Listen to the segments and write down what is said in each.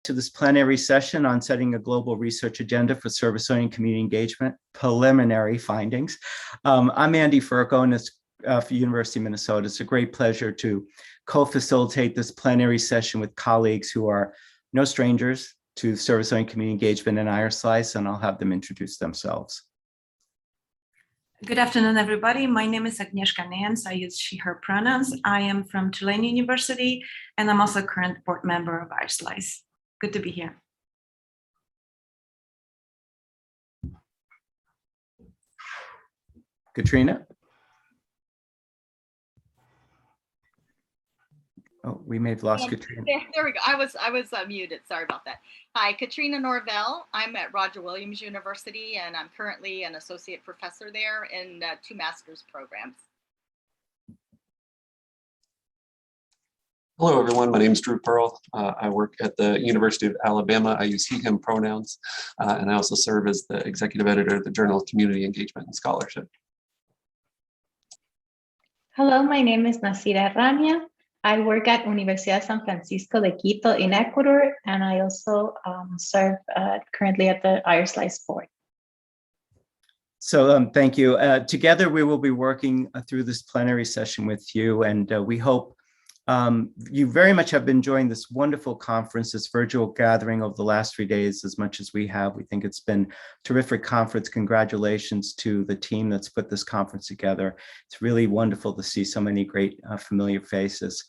to this plenary session on setting a global research agenda for service-oriented community engagement, preliminary findings. I'm Andy Furco, and it's for University of Minnesota. It's a great pleasure to co-facilitate this plenary session with colleagues who are no strangers to service-oriented community engagement in IARSLCE, and I'll have them introduce themselves. Good afternoon, everybody. My name is Agnieszka Nance. I use she, her pronouns. I am from Tulane University, and I'm also a current board member of IARSLCE. Good to be here. Katrina? Oh, we may have lost Katrina. There we go. I was muted. Sorry about that. Hi, Katrina Norvell. I'm at Roger Williams University, and I'm currently an associate professor there in 2 master's programs. Hello, everyone. My name is Drew Pearl. I work at the University of Alabama. I use he, him pronouns, and I also serve as the executive editor of the Journal of Community Engagement and Scholarship. Hello, my name is Nasira Rania. I work at Universidad San Francisco de Quito in Ecuador, and I also serve currently at the IARSLCE board. So thank you. Together, we will be working through this plenary session with you, and we hope you very much have been enjoying this wonderful conference, this virtual gathering over the last 3 days as much as we have. We think it's been a terrific conference. Congratulations to the team that's put this conference together. It's really wonderful to see so many great familiar faces.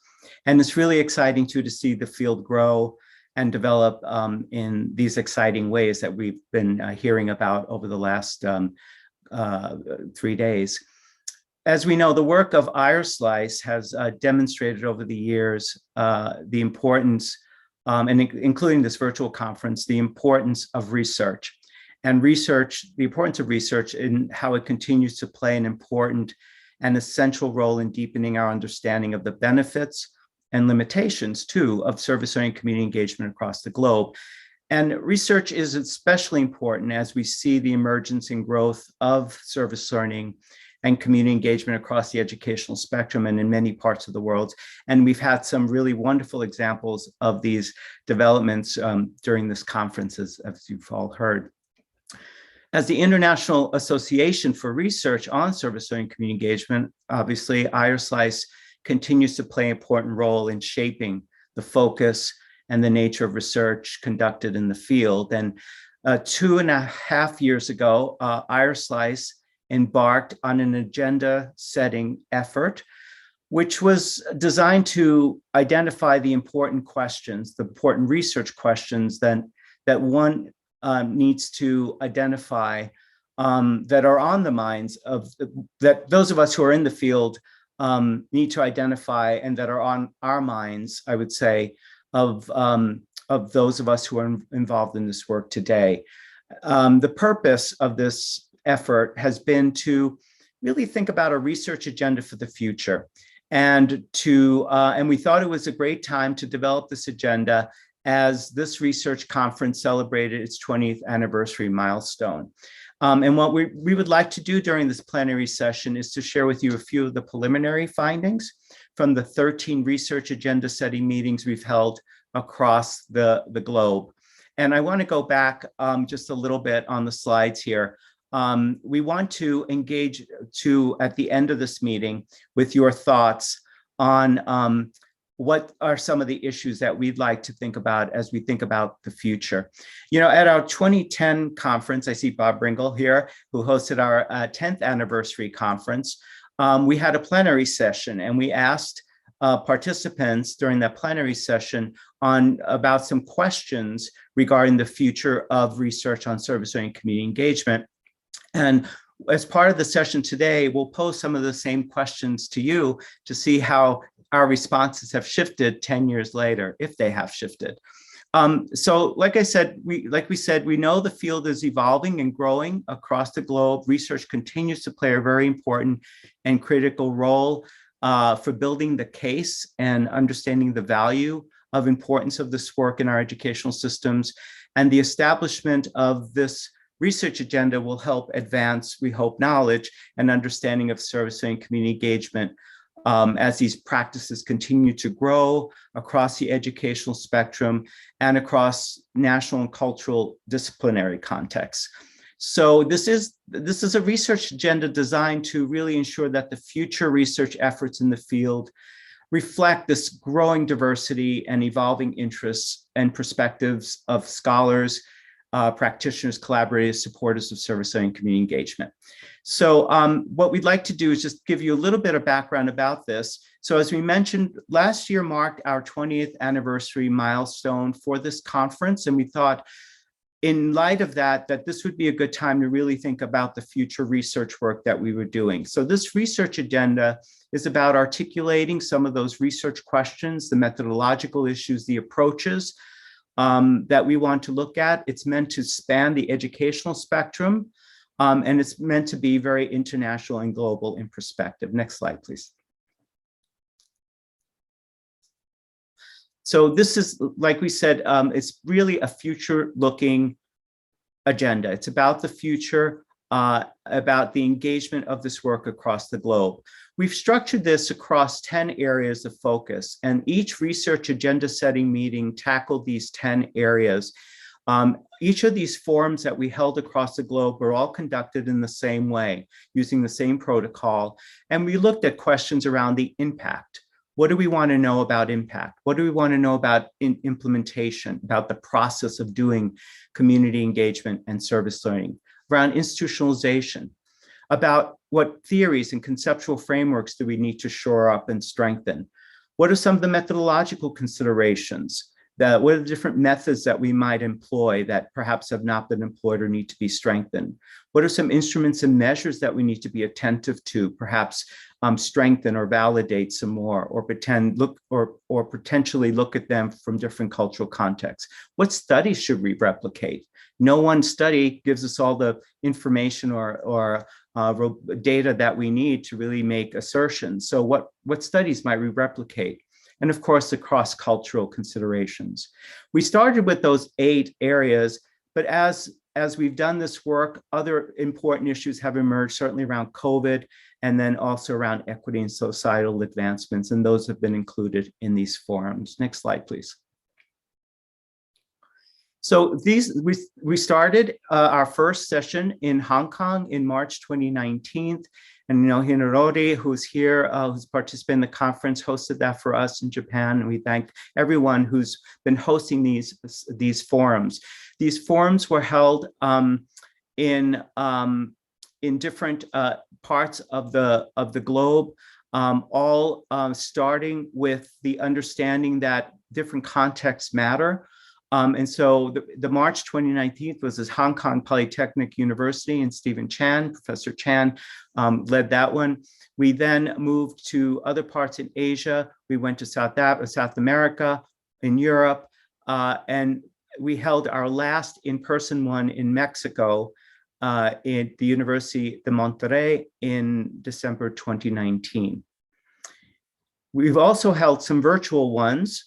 And it's really exciting too to see the field grow and develop in these exciting ways that we've been hearing about over the last 3 days. As we know, the work of IARSLCE has demonstrated over the years the importance, and including this virtual conference, the importance of research. And the importance of research in how it continues to play an important and essential role in deepening our understanding of the benefits and limitations, too, of service-oriented community engagement across the globe. And research is especially important as we see the emergence and growth of service learning and community engagement across the educational spectrum and in many parts of the world. And we've had some really wonderful examples of these developments during this conference, as you've all heard. As the International Association for Research on Service-Oriented Community Engagement, obviously IARSLCE continues to play an important role in shaping the focus and the nature of research conducted in the field. And 2.5 years ago, IARSLCE embarked on an agenda-setting effort, which was designed to identify the important questions, the important research questions that one needs to identify that are on the minds of, that those of us who are in the field need to identify and that are on our minds, I would say, of those of us who are involved in this work today. The purpose of this effort has been to really think about a research agenda for the future, and we thought it was a great time to develop this agenda as this research conference celebrated its 20th anniversary milestone. And what we would like to do during this plenary session is to share with you a few of the preliminary findings from the 13 research agenda setting meetings we've held across the globe. And I want to go back just a little bit on the slides here. We want to engage at the end of this meeting with your thoughts on what are some of the issues that we'd like to think about as we think about the future. You know, at our 2010 conference, I see Bob Bringle here, who hosted our 10th anniversary conference. We had a plenary session, and we asked participants during that plenary session about some questions regarding the future of research on service-oriented community engagement. And as part of the session today, we'll pose some of the same questions to you to see how our responses have shifted 10 years later, if they have shifted. So like we said, we know the field is evolving and growing across the globe. Research continues to play a very important and critical role for building the case and understanding the value of importance of this work in our educational systems. And the establishment of this research agenda will help advance, we hope, knowledge and understanding of service and community engagement as these practices continue to grow across the educational spectrum and across national and cultural disciplinary contexts. So this is a research agenda designed to really ensure that the future research efforts in the field reflect this growing diversity and evolving interests and perspectives of scholars, practitioners, collaborators, supporters of service-oriented community engagement. So what we'd like to do is just give you a little bit of background about this. So as we mentioned, last year marked our 20th anniversary milestone for this conference, and we thought, in light of that this would be a good time to really think about the future research work that we were doing. So this research agenda is about articulating some of those research questions, the methodological issues, the approaches that we want to look at. It's meant to span the educational spectrum, and it's meant to be very international and global in perspective. Next slide, please. So this is, like we said, it's really a future-looking agenda. It's about the future, about the engagement of this work across the globe. We've structured this across 10 areas of focus, and each research agenda setting meeting tackled these 10 areas. Each of these forums that we held across the globe were all conducted in the same way, using the same protocol, and we looked at questions around the impact. What do we want to know about impact? What do we want to know about implementation, about the process of doing community engagement and service learning? Around institutionalization, about what theories and conceptual frameworks do we need to shore up and strengthen? What are some of the methodological considerations? What are the different methods that we might employ that perhaps have not been employed or need to be strengthened? What are some instruments and measures that we need to be attentive to, perhaps strengthen or validate some more, or potentially look at them from different cultural contexts? What studies should we replicate? No one study gives us all the information or data that we need to really make assertions. So what studies might we replicate? And of course, the cross-cultural considerations. We started with those 8 areas, but as we've done this work, other important issues have emerged, certainly around COVID, and then also around equity and societal advancements, and those have been included in these forums. Next slide, please. So we started our first session in Hong Kong in March 2019. And Hinarori, who's here, who's participated in the conference, hosted that for us in Japan. And we thank everyone who's been hosting these forums. These forums were held in different parts of the globe, all starting with the understanding that different contexts matter. And so the March 2019 was this Hong Kong Polytechnic University, and Stephen Chan, Professor Chan, led that one. We then moved to other parts in Asia. We went to South America, in Europe, and we held our last in-person one in Mexico, in the University de Monterrey in December 2019. We've also held some virtual ones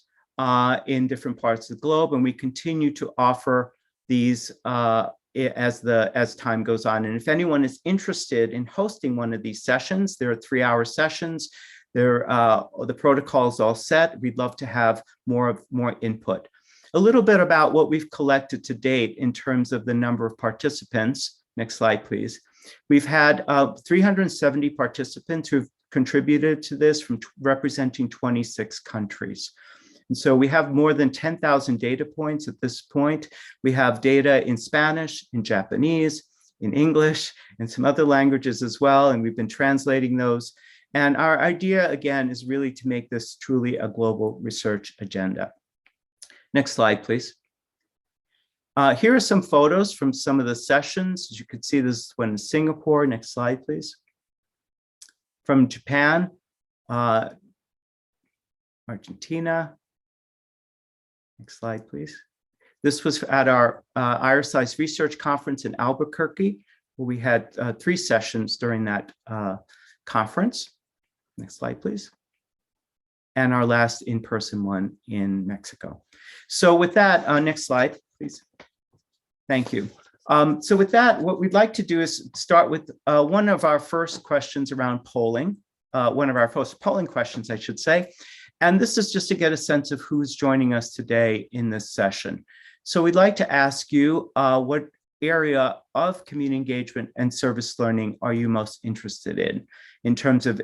in different parts of the globe, and we continue to offer these as time goes on. And if anyone is interested in hosting one of these sessions, there are 3-hour sessions. The protocol is all set. We'd love to have more input. A little bit about what we've collected to date in terms of the number of participants. Next slide, please. We've had 370 participants who've contributed to this, from representing 26 countries. And so we have more than 10,000 data points at this point. We have data in Spanish, in Japanese, in English, and some other languages as well. And we've been translating those. And our idea, again, is really to make this truly a global research agenda. Next slide, please. Here are some photos from some of the sessions. As you can see, this one in Singapore. Next slide, please. From Japan, Argentina. Next slide, please. This was at our IARSLCE research conference in Albuquerque, where we had 3 sessions during that conference. Next slide, please. And our last in-person one in Mexico. So with that, next slide, please. Thank you. So with that, what we'd like to do is start with one of our first questions around polling. one of our first polling questions, I should say. And this is just to get a sense of who's joining us today in this session. So we'd like to ask you, what area of community engagement and service learning are you most interested in terms of,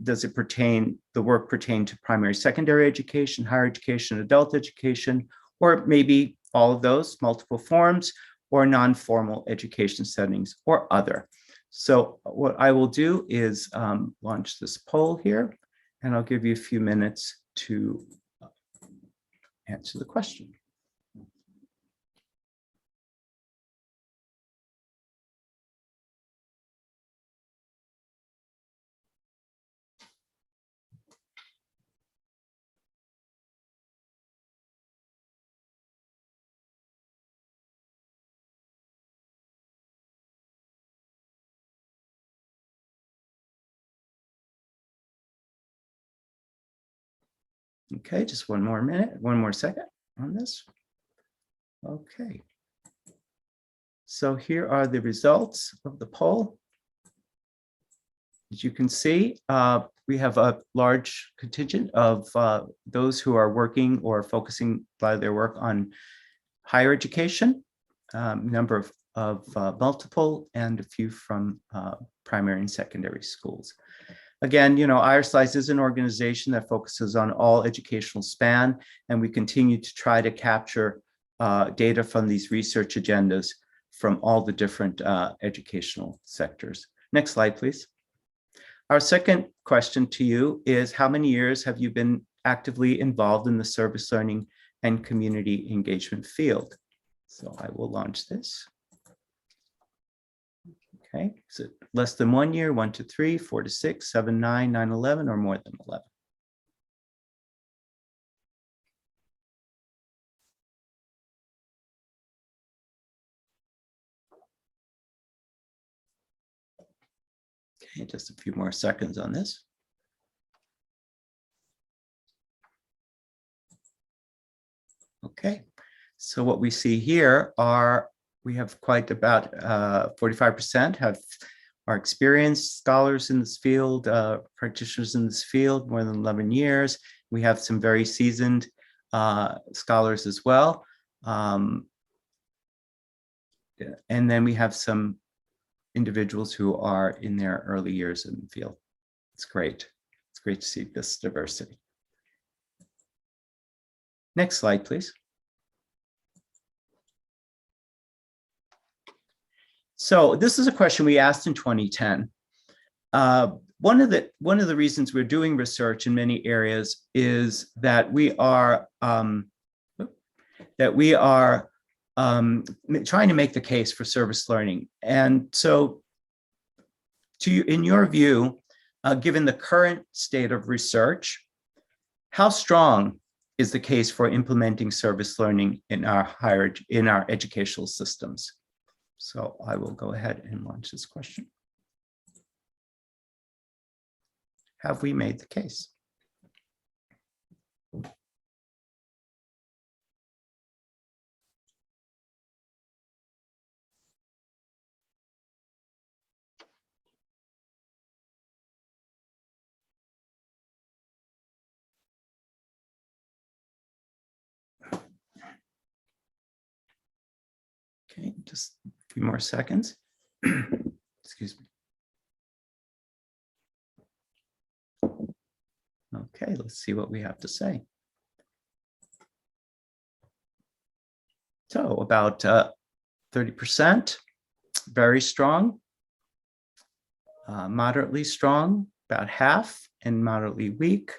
does it pertain, the work pertain to primary, secondary education, higher education, adult education, or maybe all of those, multiple forms, or non-formal education settings, or other. So what I will do is launch this poll here, and I'll give you a few minutes to answer the question. Okay, just one more minute, one more second on this. Okay. So here are the results of the poll. As you can see, we have a large contingent of those who are working or focusing by their work on higher education, number of multiple, and a few from primary and secondary schools. Again, IARSLCE is an organization that focuses on all educational span, and we continue to try to capture data from these research agendas from all the different educational sectors. Next slide, please. Our second question to you is, how many years have you been actively involved in the service learning and community engagement field? So I will launch this. Okay, is it less than 1 year, 1 to 3, 4 to 6, 7, 9, 9, 11, or more than 11? Okay, just a few more seconds on this. Okay, so what we see here are, we have quite about 45% are experienced scholars in this field, practitioners in this field, more than 11 years. We have some very seasoned scholars as well. And then we have some individuals who are in their early years in the field. It's great. It's great to see this diversity. Next slide, please. So this is a question we asked in 2010. One of the reasons we're doing research in many areas is that we are trying to make the case for service learning. And so, in your view, given the current state of research, how strong is the case for implementing service learning in our educational systems? So I will go ahead and launch this question. Have we made the case? Okay, just a few more seconds. Excuse me. Okay, let's see what we have to say. So about 30%, very strong, moderately strong, about half, and moderately weak,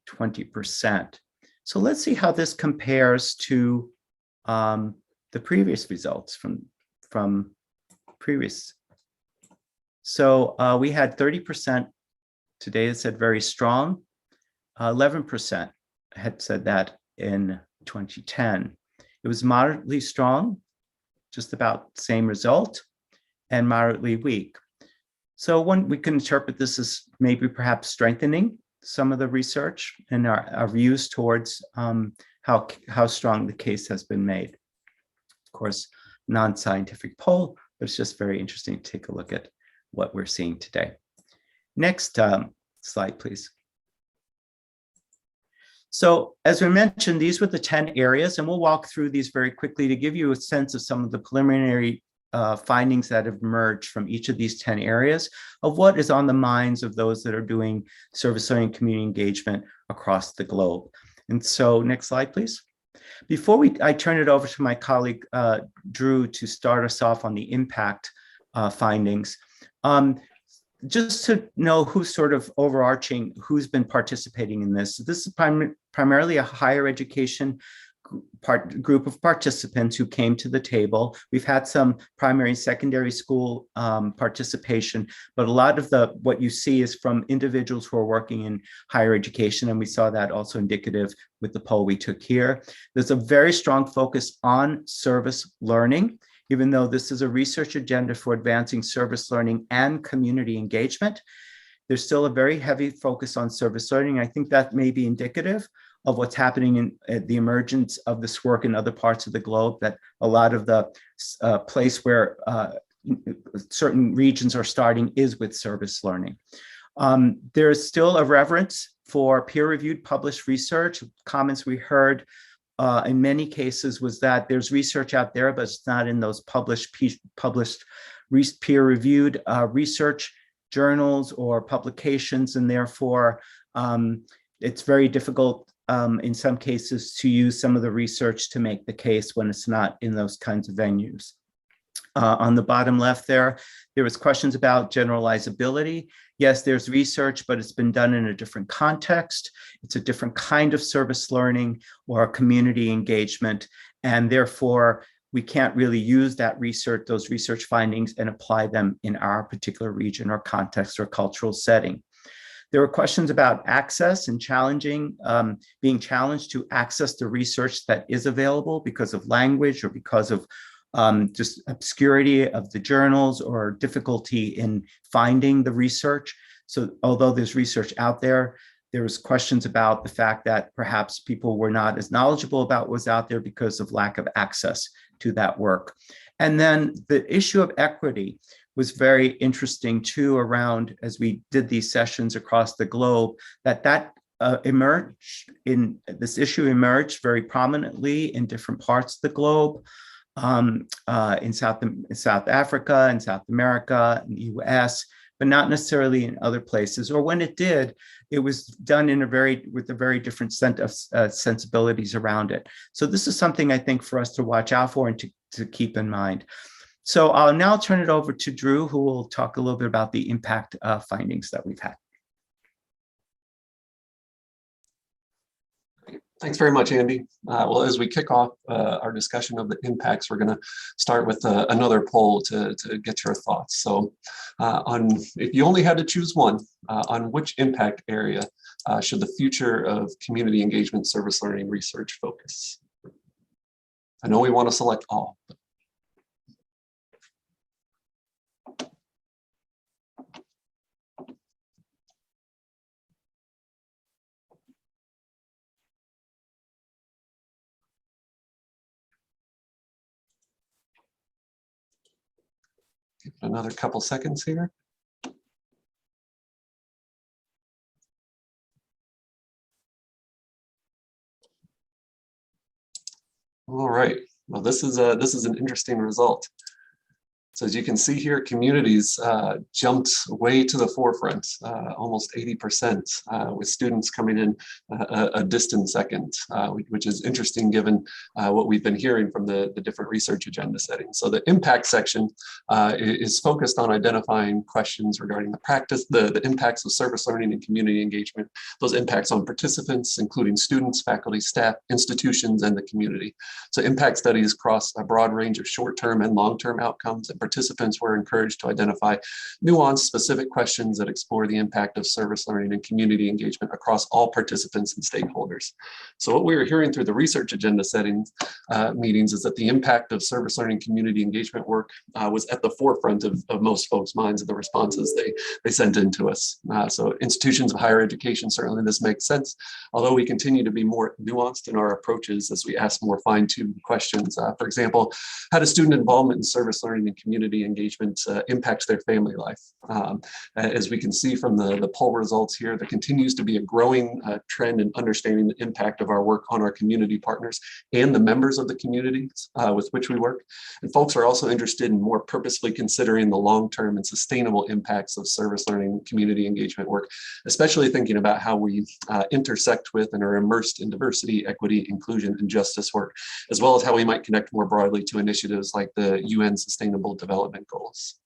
20%. So let's see how this compares to the previous results from previous. So we had 30% today that said very strong, 11% had said that in 2010. It was moderately strong, just about the same result, and moderately weak. So we can interpret this as maybe perhaps strengthening some of the research and our views towards how strong the case has been made. Of course, non-scientific poll, but it's just very interesting to take a look at what we're seeing today. Next slide, please. So as we mentioned, these were the 10 areas, and we'll walk through these very quickly to give you a sense of some of the preliminary findings that have emerged from each of these 10 areas of what is on the minds of those that are doing service learning community engagement across the globe. And so next slide, please. Before I turn it over to my colleague, Drew, to start us off on the impact findings, just to know who's sort of overarching, who's been participating in this. This is primarily a higher education group of participants who came to the table. We've had some primary and secondary school participation, but a lot of what you see is from individuals who are working in higher education, and we saw that also indicative with the poll we took here. There's a very strong focus on service learning, even though this is a research agenda for advancing service learning and community engagement. There's still a very heavy focus on service learning. I think that may be indicative of what's happening in the emergence of this work in other parts of the globe, that a lot of the place where certain regions are starting is with service learning. There is still a reverence for peer-reviewed published research. Comments we heard in many cases was that there's research out there, but it's not in those published peer-reviewed research journals or publications, and therefore it's very difficult in some cases to use some of the research to make the case when it's not in those kinds of venues. On the bottom left there was questions about generalizability. Yes, there's research, but it's been done in a different context. It's a different kind of service learning or community engagement, and therefore we can't really use that research, those research findings, and apply them in our particular region or context or cultural setting. There were questions about access and being challenged to access the research that is available because of language or because of just obscurity of the journals or difficulty in finding the research. So although there's research out there, there was questions about the fact that perhaps people were not as knowledgeable about what was out there because of lack of access to that work. And then the issue of equity was very interesting too, around, as we did these sessions across the globe, that this issue emerged very prominently in different parts of the globe, in South Africa, in South America, in the US, but not necessarily in other places. Or when it did, it was done with a very different set of sensibilities around it. So this is something I think for us to watch out for and to keep in mind. So I'll now turn it over to Drew, who will talk a little bit about the impact findings that we've had. Thanks very much, Andy. Well, as we kick off our discussion of the impacts, we're going to start with another poll to get your thoughts. So if you only had to choose one, on which impact area should the future of community engagement service learning research focus? I know we want to select all. Give it another couple seconds here. All right. Well, this is an interesting result. So as you can see here, communities jumped way to the forefront, almost 80%, with students coming in a distant second, which is interesting given what we've been hearing from the different research agenda settings. So the impact section is focused on identifying questions regarding the practice, the impacts of service learning and community engagement, those impacts on participants, including students, faculty, staff, institutions, and the community. So impact studies cross a broad range of short-term and long-term outcomes, and participants were encouraged to identify nuanced, specific questions that explore the impact of service learning and community engagement across all participants and stakeholders. So what we were hearing through the research agenda settings meetings is that the impact of service learning community engagement work was at the forefront of most folks' minds of the responses they sent in to us. So institutions of higher education, certainly this makes sense, although we continue to be more nuanced in our approaches as we ask more fine-tuned questions. For example, how does student involvement in service learning and community community engagement impacts their family life. As we can see from the poll results here, there continues to be a growing trend in understanding the impact of our work on our community partners and the members of the communities with which we work. And folks are also interested in more purposefully considering the long-term and sustainable impacts of service learning community engagement work, especially thinking about how we intersect with and are immersed in diversity, equity, inclusion, and justice work, as well as how we might connect more broadly to initiatives like the UN Sustainable Development Goals.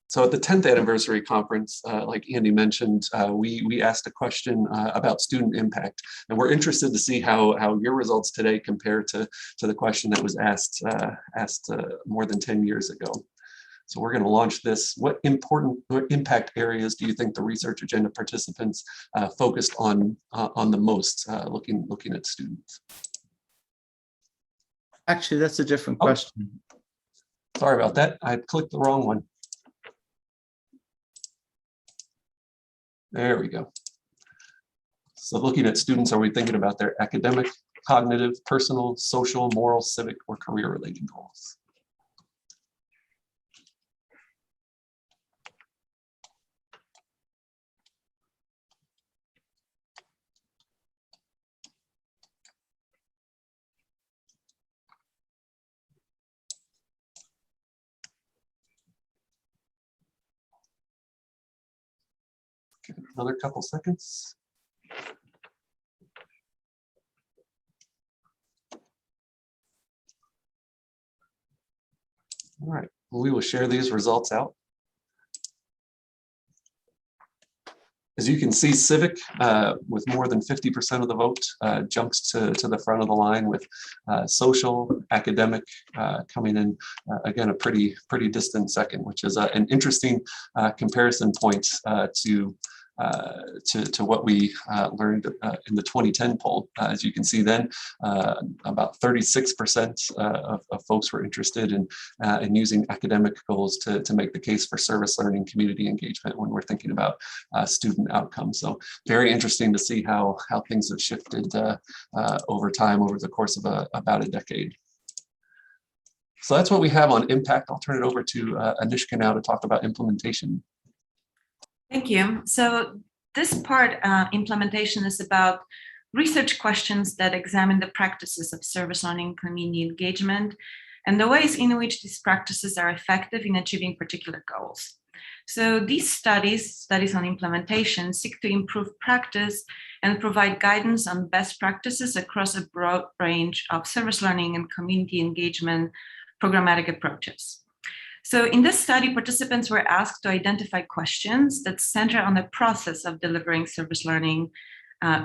So at the 10th anniversary conference, like Andy mentioned, we asked a question about student impact, and we're interested to see how your results today compare to the question that was asked more than 10 years ago. So we're going to launch this. What important impact areas do you think the research agenda participants focused on the most, looking at students? Actually, that's a different question. Sorry about that. I clicked the wrong one. There we go. So looking at students, are we thinking about their academic, cognitive, personal, social, moral, civic, or career-related goals? Give it another couple seconds. All right, we will share these results out. As you can see, civic, with more than 50% of the vote, jumps to the front of the line, with social, academic coming in, again, a pretty distant second, which is an interesting comparison point to what we learned in the 2010 poll. As you can see then, about 36% of folks were interested in using academic goals to make the case for service learning community engagement when we're thinking about student outcomes. So very interesting to see how things have shifted over time, over the course of about a decade. So that's what we have on impact. I'll turn it over to Anishka now to talk about implementation. Thank you. So this part, implementation, is about research questions that examine the practices of service learning community engagement and the ways in which these practices are effective in achieving particular goals. So these studies on implementation, seek to improve practice and provide guidance on best practices across a broad range of service learning and community engagement programmatic approaches. So in this study, participants were asked to identify questions that center on the process of delivering service learning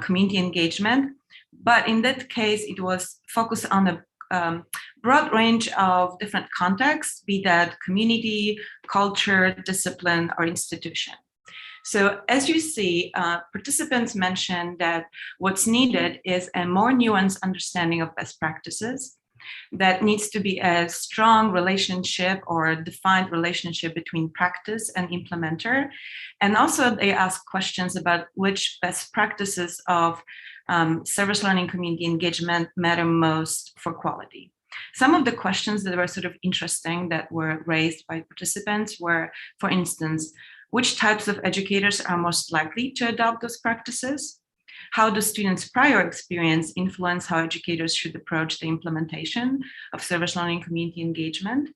community engagement. But in that case, it was focused on a broad range of different contexts, be that community, culture, discipline, or institution. So as you see, participants mentioned that what's needed is a more nuanced understanding of best practices. That needs to be a strong relationship or a defined relationship between practice and implementer. And also they ask questions about which best practices of service learning community engagement matter most for quality. Some of the questions that were sort of interesting that were raised by participants were, for instance, which types of educators are most likely to adopt those practices? How does students' prior experience influence how educators should approach the implementation of service learning community engagement?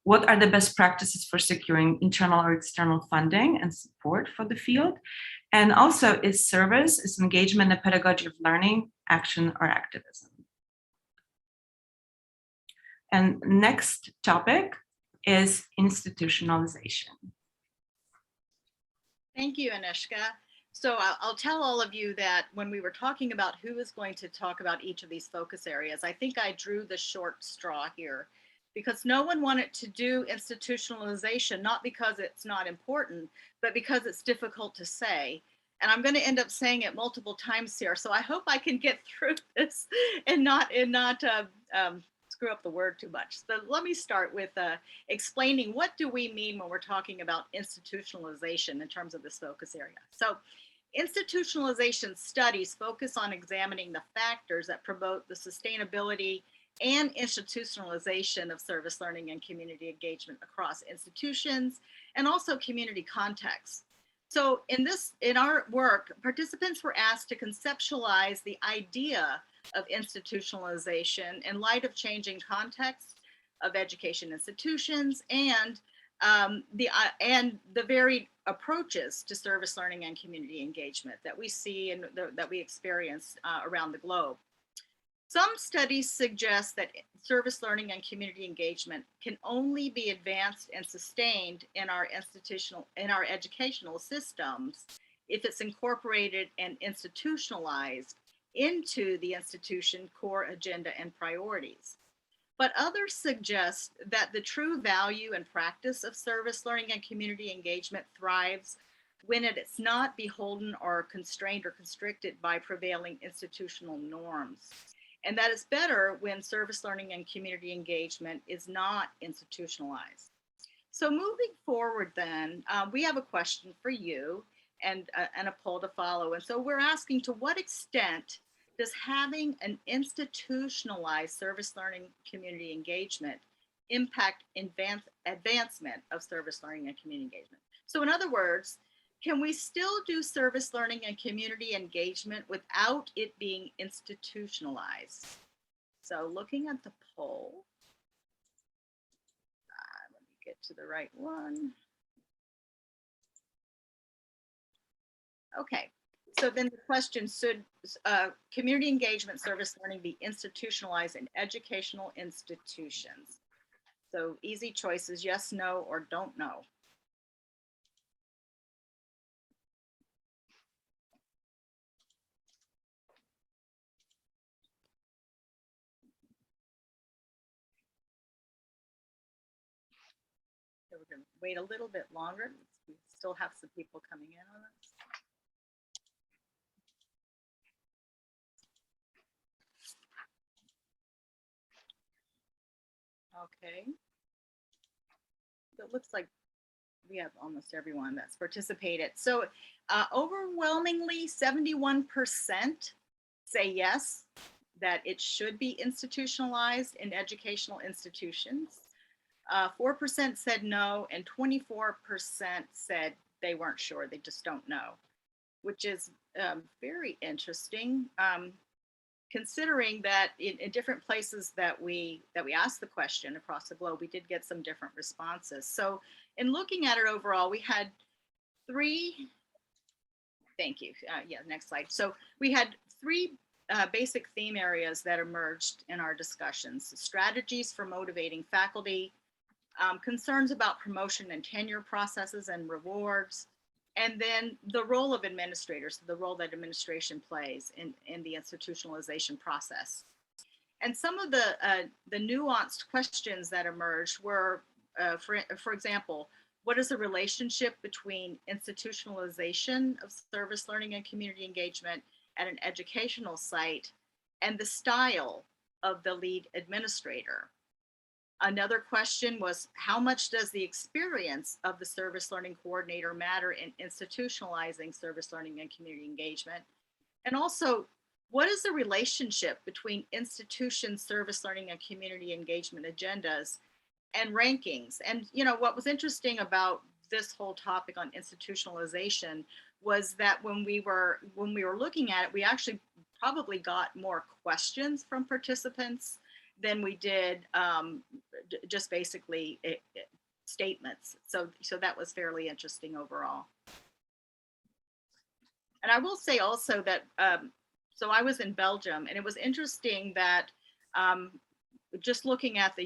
What are the best practices for securing internal or external funding and support for the field? And also, is engagement a pedagogy of learning, action, or activism? And next topic is institutionalization. Thank you, Anishka. So I'll tell all of you that when we were talking about who is going to talk about each of these focus areas, I think I drew the short straw here because no one wanted to do institutionalization, not because it's not important, but because it's difficult to say. And I'm going to end up saying it multiple times here. So I hope I can get through this and not screw up the word too much. So let me start with explaining what do we mean when we're talking about institutionalization in terms of this focus area. So Institutionalization studies focus on examining the factors that promote the sustainability and institutionalization of service learning and community engagement across institutions and also community contexts. So in our work, participants were asked to conceptualize the idea of institutionalization in light of changing contexts of education institutions and the varied approaches to service learning and community engagement that we see and that we experience around the globe. Some studies suggest that service learning and community engagement can only be advanced and sustained in our educational systems if it's incorporated and institutionalized into the institution core agenda and priorities. But others suggest that the true value and practice of service learning and community engagement thrives when it's not beholden or constrained or constricted by prevailing institutional norms. And that is better when service learning and community engagement is not institutionalized. So moving forward then, we have a question for you and a poll to follow. And so we're asking, to what extent does having an institutionalized service learning community engagement impact advancement of service learning and community engagement? So in other words, can we still do service learning and community engagement without it being institutionalized? So looking at the poll, let me get to the right one. Okay, so then the question, should community engagement service learning be institutionalized in educational institutions? So easy choices, yes, no, or don't know. So we're going to wait a little bit longer. We still have some people coming in on this. Okay. So it looks like we have almost everyone that's participated. So overwhelmingly 71% say yes, that it should be institutionalized in educational institutions. 4% said no, and 24% said they weren't sure, they just don't know, which is very interesting. Considering that in different places that we asked the question across the globe, we did get some different responses. So in looking at it overall, we had three, thank you, yeah, next slide. So we had three basic theme areas that emerged in our discussions: strategies for motivating faculty, concerns about promotion and tenure processes and rewards, and then the role of administrators, the role that administration plays in the institutionalization process. And some of the nuanced questions that emerged were, for example, what is the relationship between institutionalization of service learning and community engagement at an educational site and the style of the lead administrator? Another question was, how much does the experience of the service learning coordinator matter in institutionalizing service learning and community engagement? And also, what is the relationship between institution service learning and community engagement agendas and rankings? And what was interesting about this whole topic on institutionalization was that when we were looking at it, we actually probably got more questions from participants than we did just basically statements. So that was fairly interesting overall. And I will say also that, so I was in Belgium, and it was interesting that just looking at the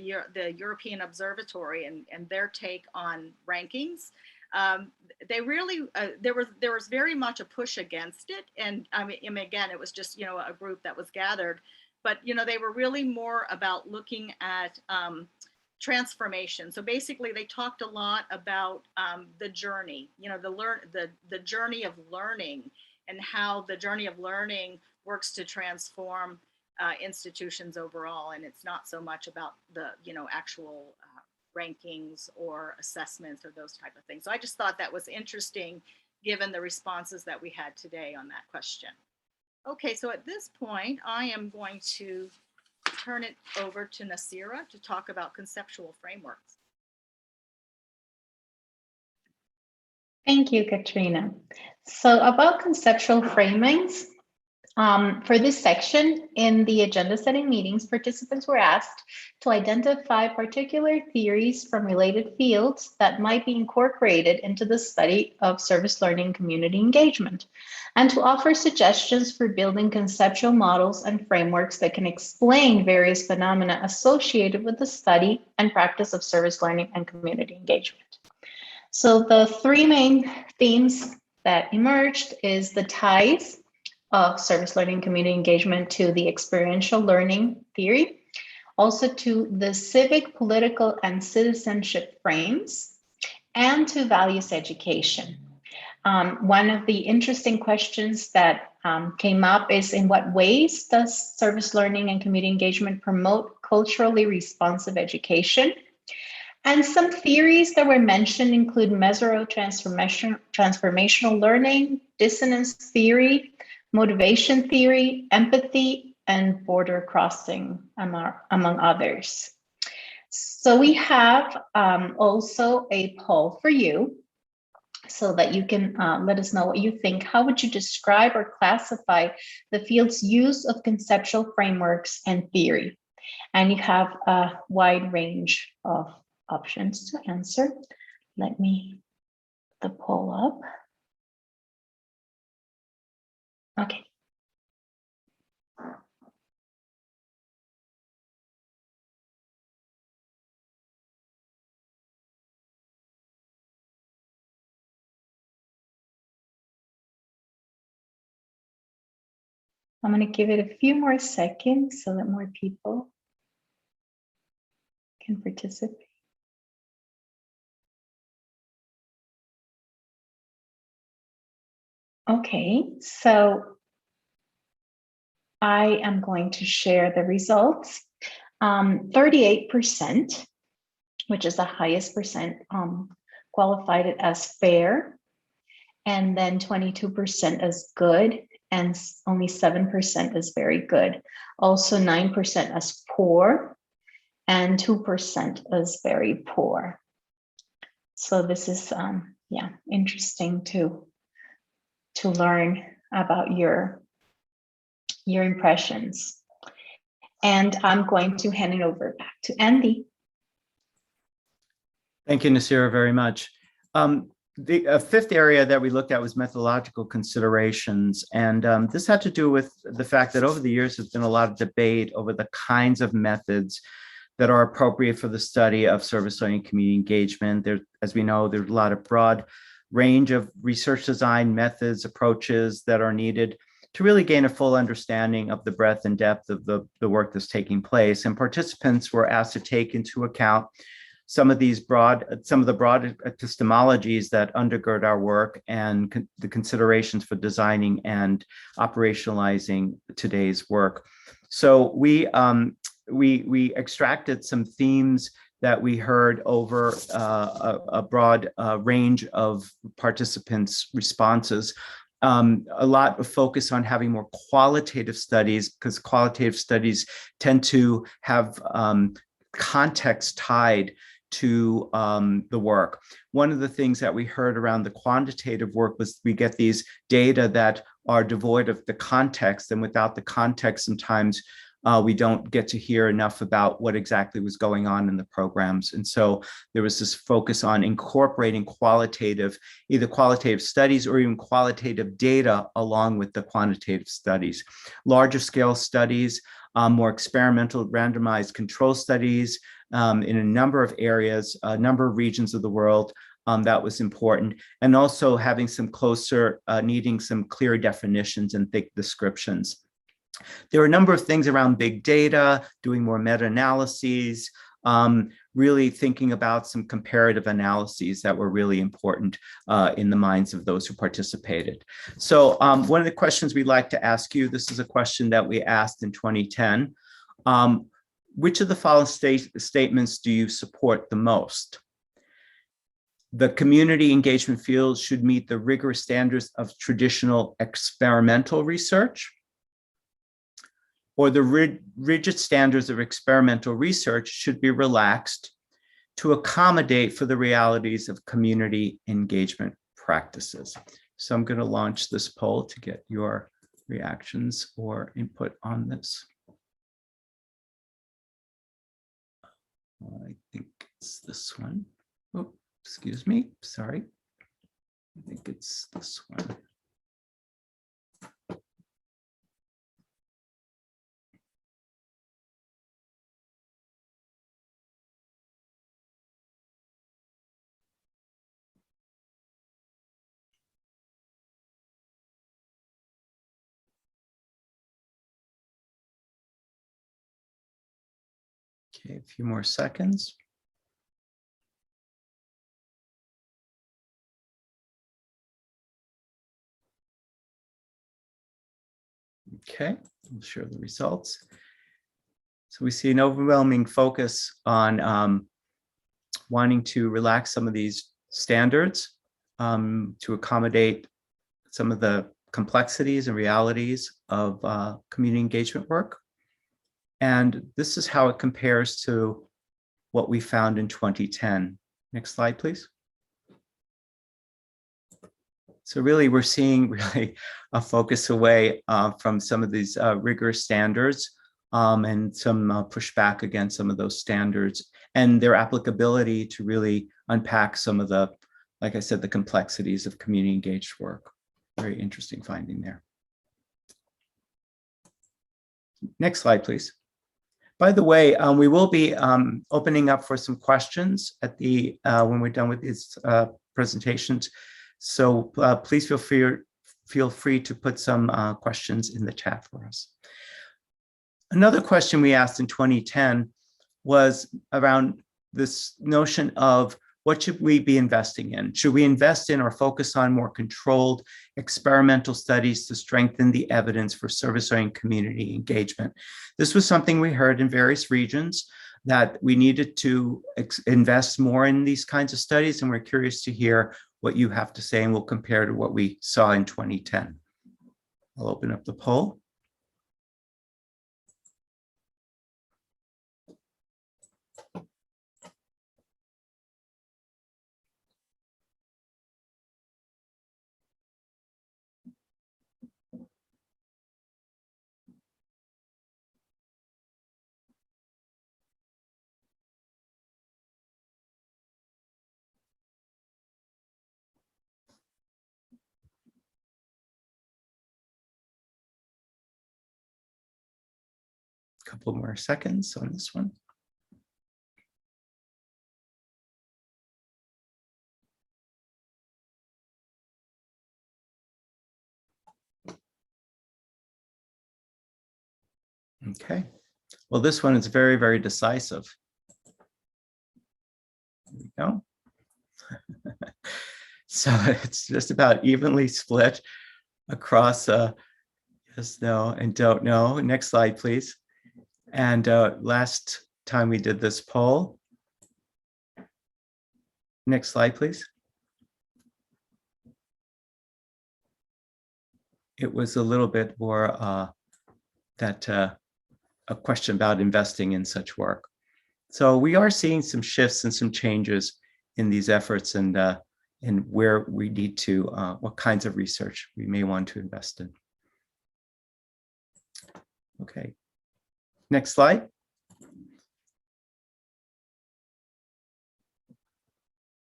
European Observatory and their take on rankings, they really, there was very much a push against it. And I mean, again, it was just, a group that was gathered. But they were really more about looking at transformation. So basically, they talked a lot about the journey, the journey of learning, and how the journey of learning works to transform institutions overall. And it's not so much about the actual rankings or assessments or those type of things. So I just thought that was interesting given the responses that we had today on that question. Okay, so at this point, I am going to turn it over to Nasira to talk about conceptual frameworks. Thank you, Katrina. So about conceptual framings, for this section in the agenda setting meetings, participants were asked to identify particular theories from related fields that might be incorporated into the study of service learning community engagement, and to offer suggestions for building conceptual models and frameworks that can explain various phenomena associated with the study and practice of service learning and community engagement. So the three main themes that emerged is the ties of service learning community engagement to the experiential learning theory, also to the civic, political, and citizenship frames, and to values education. One of the interesting questions that came up is, in what ways does service learning and community engagement promote culturally responsive education? And some theories that were mentioned include transformational learning, dissonance theory, motivation theory, empathy, and border crossing, among others. So we have also a poll for you so that you can let us know what you think. How would you describe or classify the field's use of conceptual frameworks and theory? And you have a wide range of options to answer. Let me put the poll up. Okay. I'm going to give it a few more seconds so that more people can participate. Okay, so I am going to share the results. 38%, which is the highest percent, qualified it as fair, and then 22% as good, and only 7% as very good. Also 9% as poor, and 2% as very poor. So this is yeah, interesting to learn about your impressions. And I'm going to hand it over back to Andy. Thank you, Nasira, very much. The fifth area that we looked at was methodological considerations. And this had to do with the fact that over the years, there's been a lot of debate over the kinds of methods that are appropriate for the study of service learning community engagement. There, as we know, there's a lot of broad range of research design methods, approaches that are needed to really gain a full understanding of the breadth and depth of the work that's taking place. And participants were asked to take into account some of the broad epistemologies that undergird our work and the considerations for designing and operationalizing today's work. So we extracted some themes that we heard over a broad range of participants' responses. A lot of focus on having more qualitative studies, because qualitative studies tend to have context tied to the work. One of the things that we heard around the quantitative work was we get these data that are devoid of the context, and without the context, sometimes we don't get to hear enough about what exactly was going on in the programs. And so there was this focus on incorporating either qualitative studies or even qualitative data along with the quantitative studies. Larger scale studies, more experimental randomized control studies in a number of areas, a number of regions of the world. That was important. And also having some needing some clear definitions and thick descriptions. There are a number of things around big data, doing more meta-analyses, really thinking about some comparative analyses that were really important in the minds of those who participated. So one of the questions we'd like to ask you, this is a question that we asked in 2010. Which of the following statements do you support the most? The community engagement field should meet the rigorous standards of traditional experimental research, or the rigid standards of experimental research should be relaxed to accommodate for the realities of community engagement practices. So I'm going to launch this poll to get your reactions or input on this. I think it's this one. Oh, excuse me, sorry. I think it's this one. Okay, a few more seconds. Okay, we'll share the results. So we see an overwhelming focus on wanting to relax some of these standards to accommodate some of the complexities and realities of community engagement work. And this is how it compares to what we found in 2010. Next slide, please. So really, we're seeing really a focus away from some of these rigorous standards and some pushback against some of those standards and their applicability to really unpack some of the, like I said, the complexities of community engaged work. Very interesting finding there. Next slide, please. By the way, we will be opening up for some questions at the when we're done with these presentations. So please feel free to put some questions in the chat for us. Another question we asked in 2010 was around this notion of what should we be investing in? Should we invest in or focus on more controlled experimental studies to strengthen the evidence for service-oriented community engagement? This was something we heard in various regions, that we needed to invest more in these kinds of studies, and we're curious to hear what you have to say, and we'll compare to what we saw in 2010. I'll open up the poll. Couple more seconds on this one. Okay, well, this one is very, very decisive. There we go. So it's just about evenly split across yes, no, and don't know. Next slide, please. And last time we did this poll. Next slide, please. It was a little bit more a question about investing in such work. So we are seeing some shifts and some changes in these efforts and where we need to, what kinds of research we may want to invest in. Okay. Next slide.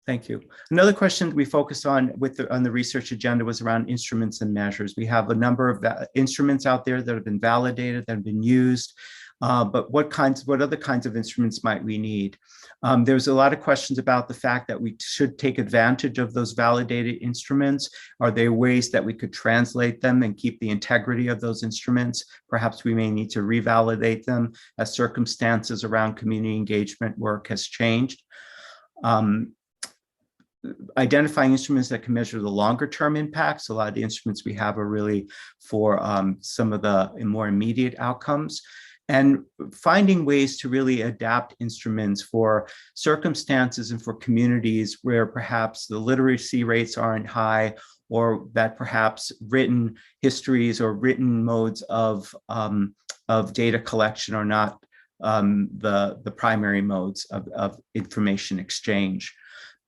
Thank you. Another question we focused on on the research agenda was around instruments and measures. We have a number of instruments out there that have been validated, that have been used, but what other kinds of instruments might we need? There's a lot of questions about the fact that we should take advantage of those validated instruments. Are there ways that we could translate them and keep the integrity of those instruments? Perhaps we may need to revalidate them as circumstances around community engagement work has changed. Identifying instruments that can measure the longer term impacts. A lot of the instruments we have are really for some of the more immediate outcomes. and finding ways to really adapt instruments for circumstances and for communities where perhaps the literacy rates aren't high, or that perhaps written histories or written modes of data collection are not the primary modes of information exchange.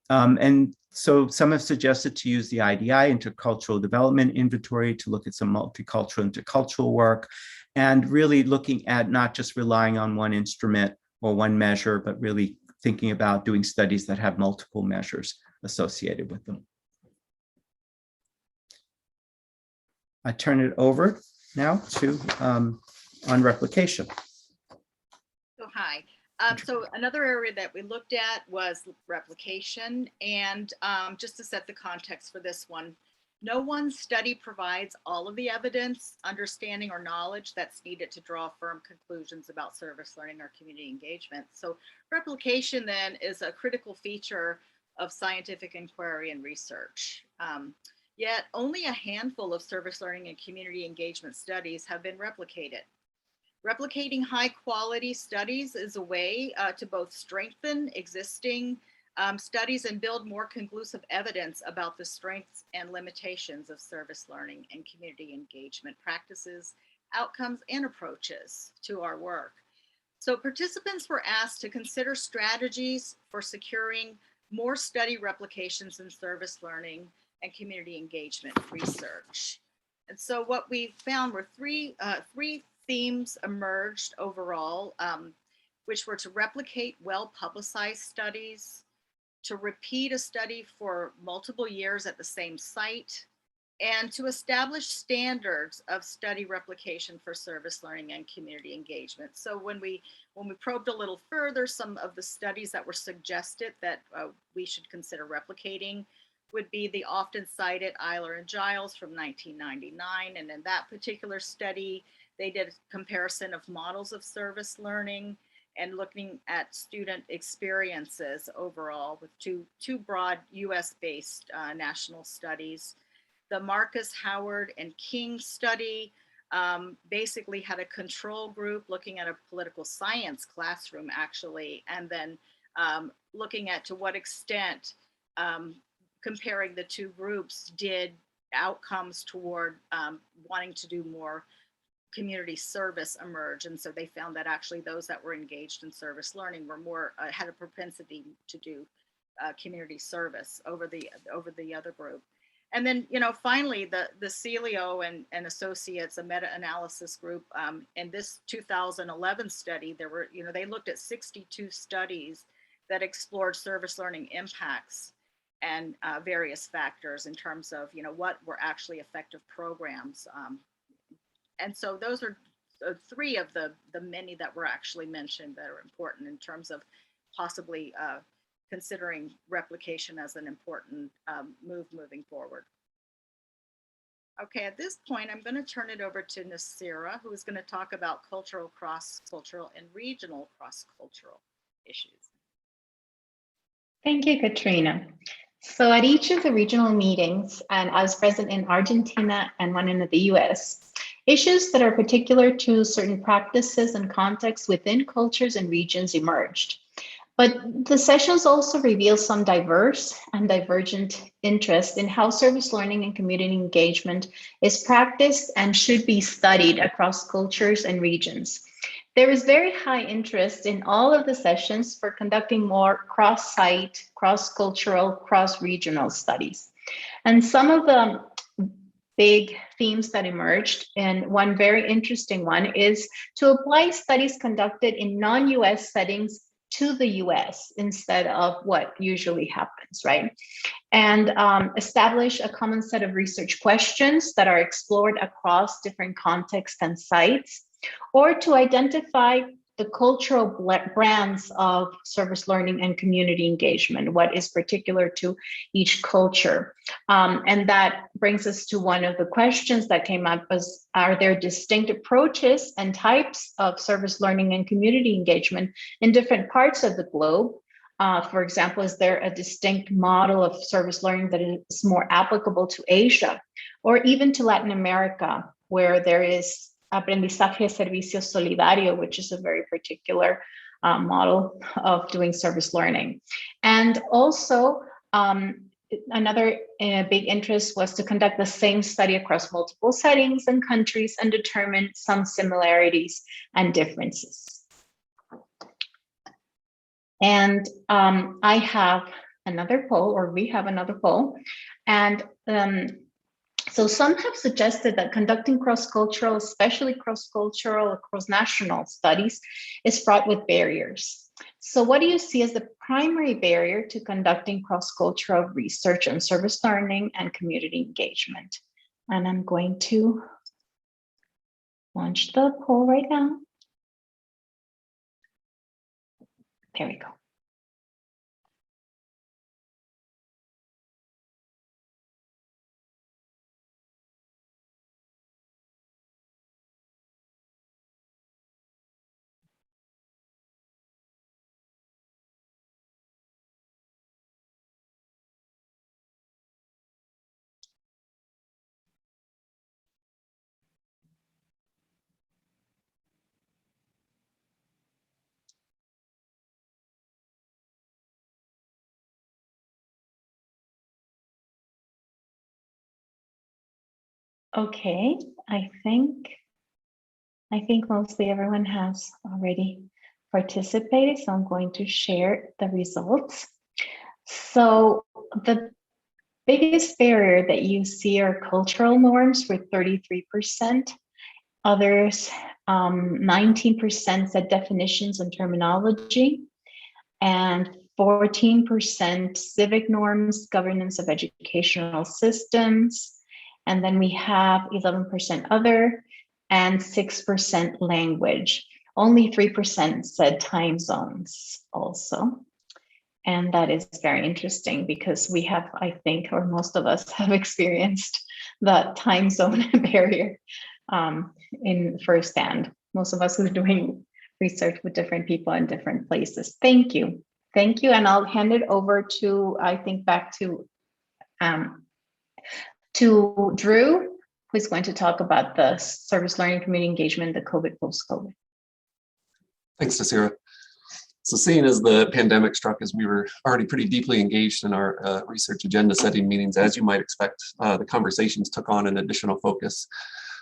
And so some have suggested to use the IDI, Intercultural Development Inventory, to look at some multicultural, intercultural work, and really looking at not just relying on one instrument or one measure, but really thinking about doing studies that have multiple measures associated with them. I turn it over now to on replication. So hi. So another area that we looked at was replication. And just to set the context for this one, no one study provides all of the evidence, understanding, or knowledge that's needed to draw firm conclusions about service learning or community engagement. So replication then is a critical feature of scientific inquiry and research. Yet only a handful of service learning and community engagement studies have been replicated. Replicating high quality studies is a way to both strengthen existing studies and build more conclusive evidence about the strengths and limitations of service learning and community engagement practices, outcomes, and approaches to our work. So participants were asked to consider strategies for securing more study replications in service learning and community engagement research. And so what we found were three themes emerged overall, which were to replicate well-publicized studies, to repeat a study for multiple years at the same site, and to establish standards of study replication for service learning and community engagement. So when we probed a little further, some of the studies that were suggested that we should consider replicating would be the often cited Eiler and Giles from 1999. And in that particular study, they did a comparison of models of service learning and looking at student experiences overall with two broad US-based national studies. The Marcus, Howard, and King study basically had a control group looking at a political science classroom actually, and then looking at to what extent comparing the two groups did outcomes toward wanting to do more community service emerge. And so they found that actually those that were engaged in service learning were more had a propensity to do community service over the other group. And then, finally, the Celio and Associates, a meta-analysis group, in this 2011 study, they looked at 62 studies that explored service learning impacts and various factors in terms of, what were actually effective programs. And so those are three of the many that were actually mentioned that are important in terms of possibly considering replication as an important move moving forward. Okay, at this point, I'm going to turn it over to Nasira, who is going to talk about cultural, cross-cultural, and regional cross-cultural issues. Thank you, Katrina. So at each of the regional meetings, and I was present in Argentina and one in the US, issues that are particular to certain practices and contexts within cultures and regions emerged. But the sessions also reveal some diverse and divergent interest in how service learning and community engagement is practiced and should be studied across cultures and regions. There is very high interest in all of the sessions for conducting more cross-site, cross-cultural, cross-regional studies. And some of the big themes that emerged, and one very interesting one is to apply studies conducted in non-US settings to the US instead of what usually happens, right? And establish a common set of research questions that are explored across different contexts and sites, or to identify the cultural brands of service learning and community engagement, what is particular to each culture. And that brings us to one of the questions that came up was, are there distinct approaches and types of service learning and community engagement in different parts of the globe? For example, is there a distinct model of service learning that is more applicable to Asia or even to Latin America, where there is aprendizaje servicio solidario, which is a very particular model of doing service learning. And also, another big interest was to conduct the same study across multiple settings and countries and determine some similarities and differences. And I have another poll, or we have another poll. And so some have suggested that conducting cross-cultural, especially cross-cultural, cross-national studies is fraught with barriers. So what do you see as the primary barrier to conducting cross-cultural research on service learning and community engagement? And I'm going to launch the poll right now. There we go. Okay, I think mostly everyone has already participated, so I'm going to share the results. So the biggest barrier that you see are cultural norms with 33%. Others, 19% said definitions and terminology, and 14% civic norms, governance of educational systems. And then we have 11% other and 6% language. Only 3% said time zones also. And that is very interesting because we have, I think, or most of us have experienced the time zone barrier in firsthand. Most of us who are doing research with different people in different places. Thank you. Thank you. And I'll hand it over to, I think, back to Drew, who's going to talk about the service learning community engagement, the COVID post-COVID. Thanks, Desira. So seeing as the pandemic struck, as we were already pretty deeply engaged in our research agenda setting meetings, as you might expect, the conversations took on an additional focus.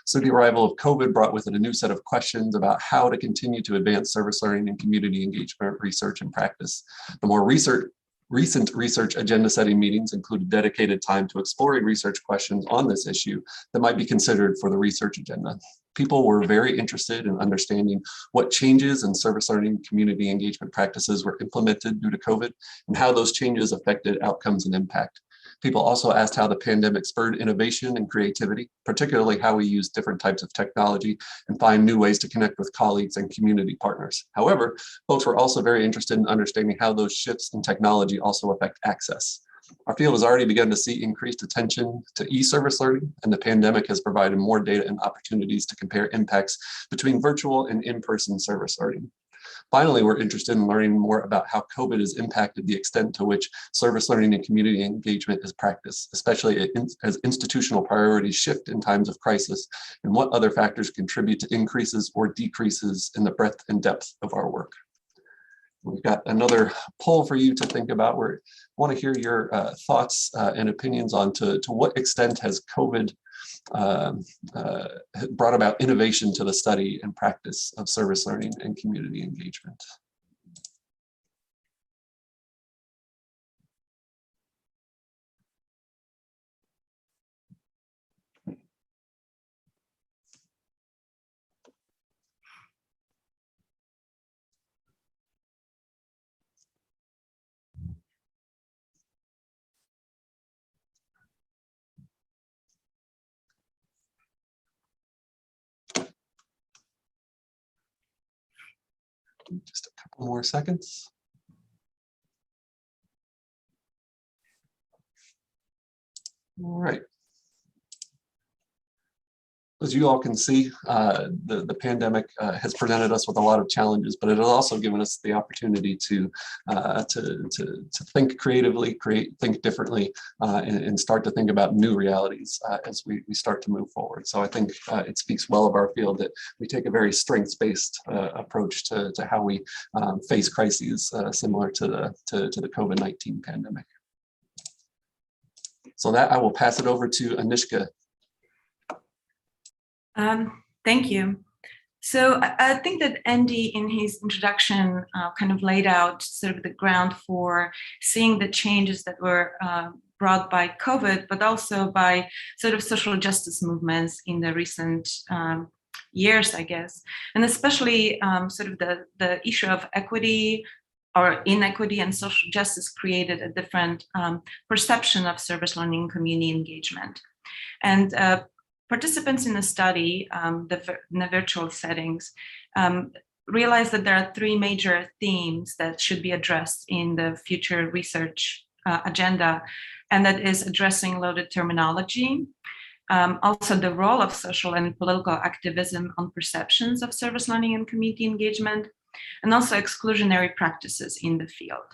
So the arrival of COVID brought with it a new set of questions about how to continue to advance service learning and community engagement research and practice. The more recent research agenda setting meetings included dedicated time to exploring research questions on this issue that might be considered for the research agenda. People were very interested in understanding what changes in service learning community engagement practices were implemented due to COVID and how those changes affected outcomes and impact. People also asked how the pandemic spurred innovation and creativity, particularly how we use different types of technology and find new ways to connect with colleagues and community partners. However, folks were also very interested in understanding how those shifts in technology also affect access. Our field has already begun to see increased attention to e-service learning, and the pandemic has provided more data and opportunities to compare impacts between virtual and in-person service learning. Finally, we're interested in learning more about how COVID has impacted the extent to which service learning and community engagement is practiced, especially as institutional priorities shift in times of crisis, and what other factors contribute to increases or decreases in the breadth and depth of our work. We've got another poll for you to think about. We want to hear your thoughts and opinions on to what extent has COVID brought about innovation to the study and practice of service learning and community engagement. Just a couple more seconds. All right. As you all can see, the pandemic has presented us with a lot of challenges, but it has also given us the opportunity to think creatively, think differently, and start to think about new realities as we start to move forward. So I think it speaks well of our field that we take a very strengths-based approach to how we face crises similar to the COVID-19 pandemic. So that I will pass it over to Anishka. Thank you. So I think that Andy, in his introduction, kind of laid out sort of the ground for seeing the changes that were brought by COVID, but also by sort of social justice movements in the recent years, I guess, and especially sort of the issue of equity or inequity and social justice created a different perception of service learning community engagement. And participants in the study, in the virtual settings, realized that there are three major themes that should be addressed in the future research agenda, and that is addressing loaded terminology, also the role of social and political activism on perceptions of service learning and community engagement, and also exclusionary practices in the field.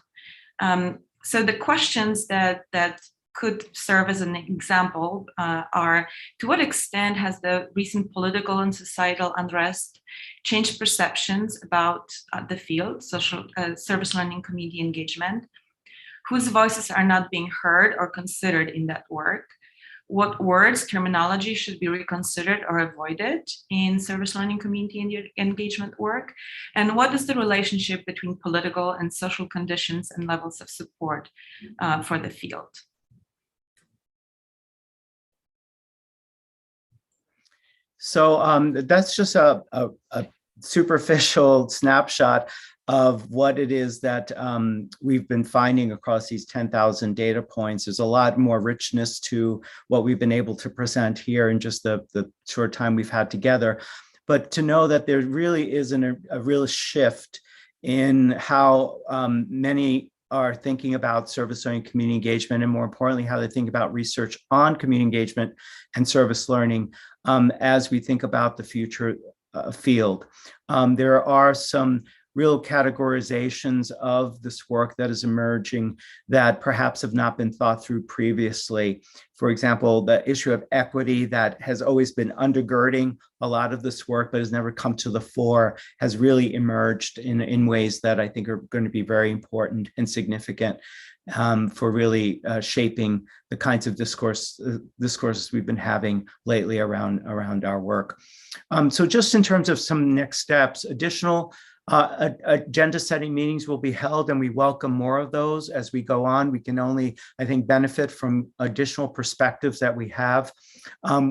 So the questions that could serve as an example are, to what extent has the recent political and societal unrest changed perceptions about the field, social service learning community engagement? Whose voices are not being heard or considered in that work? What words, terminology should be reconsidered or avoided in service learning community engagement work? And what is the relationship between political and social conditions and levels of support for the field? So that's just a superficial snapshot of what it is that we've been finding across these 10,000 data points. There's a lot more richness to what we've been able to present here in just the short time we've had together. But to know that there really isn't a real shift in how many are thinking about service learning community engagement, and more importantly, how they think about research on community engagement and service learning as we think about the future field. There are some real categorizations of this work that is emerging that perhaps have not been thought through previously. For example, the issue of equity that has always been undergirding a lot of this work, but has never come to the fore, has really emerged in ways that I think are going to be very important and significant for really shaping the kinds of discourses we've been having lately around our work. So just in terms of some next steps, additional agenda setting meetings will be held, and we welcome more of those as we go on. We can only, I think, benefit from additional perspectives that we have.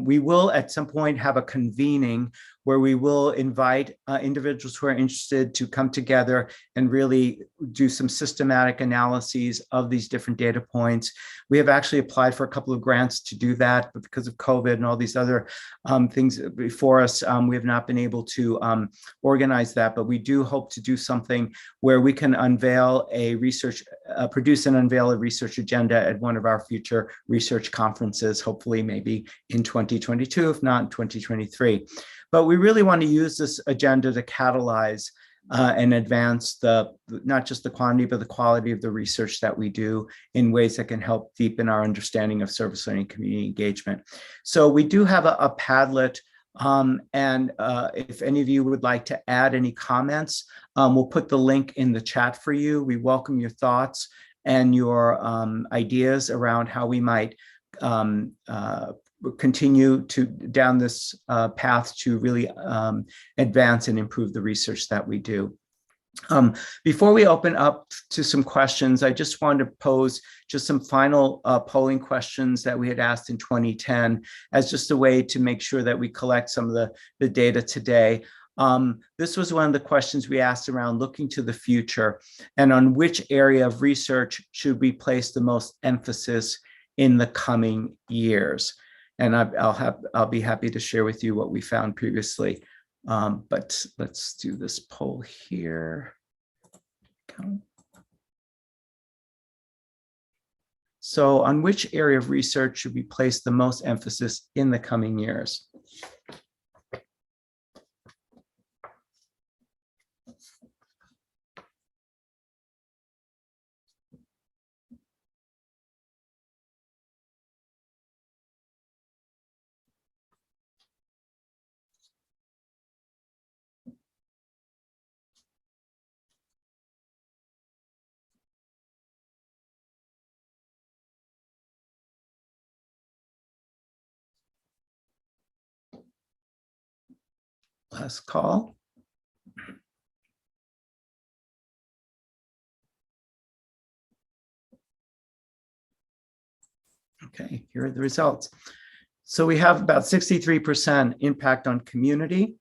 We will at some point have a convening where we will invite individuals who are interested to come together and really do some systematic analyses of these different data points. We have actually applied for a couple of grants to do that, but because of COVID and all these other things before us, we have not been able to organize that, but we do hope to do something where we can unveil a research, produce and unveil a research agenda at one of our future research conferences, hopefully maybe in 2022, if not in 2023. But we really want to use this agenda to catalyze and advance not just the quantity, but the quality of the research that we do in ways that can help deepen our understanding of service learning community engagement. So we do have a Padlet, and if any of you would like to add any comments, we'll put the link in the chat for you. We welcome your thoughts and your ideas around how we might continue down this path to really advance and improve the research that we do. Before we open up to some questions, I just wanted to pose just some final polling questions that we had asked in 2010 as just a way to make sure that we collect some of the data today. This was one of the questions we asked around looking to the future and on which area of research should we place the most emphasis in the coming years. And I'll be happy to share with you what we found previously. But let's do this poll here. So on which area of research should we place the most emphasis in the coming years? Last call. Okay, here are the results. So we have about 63% impact on community.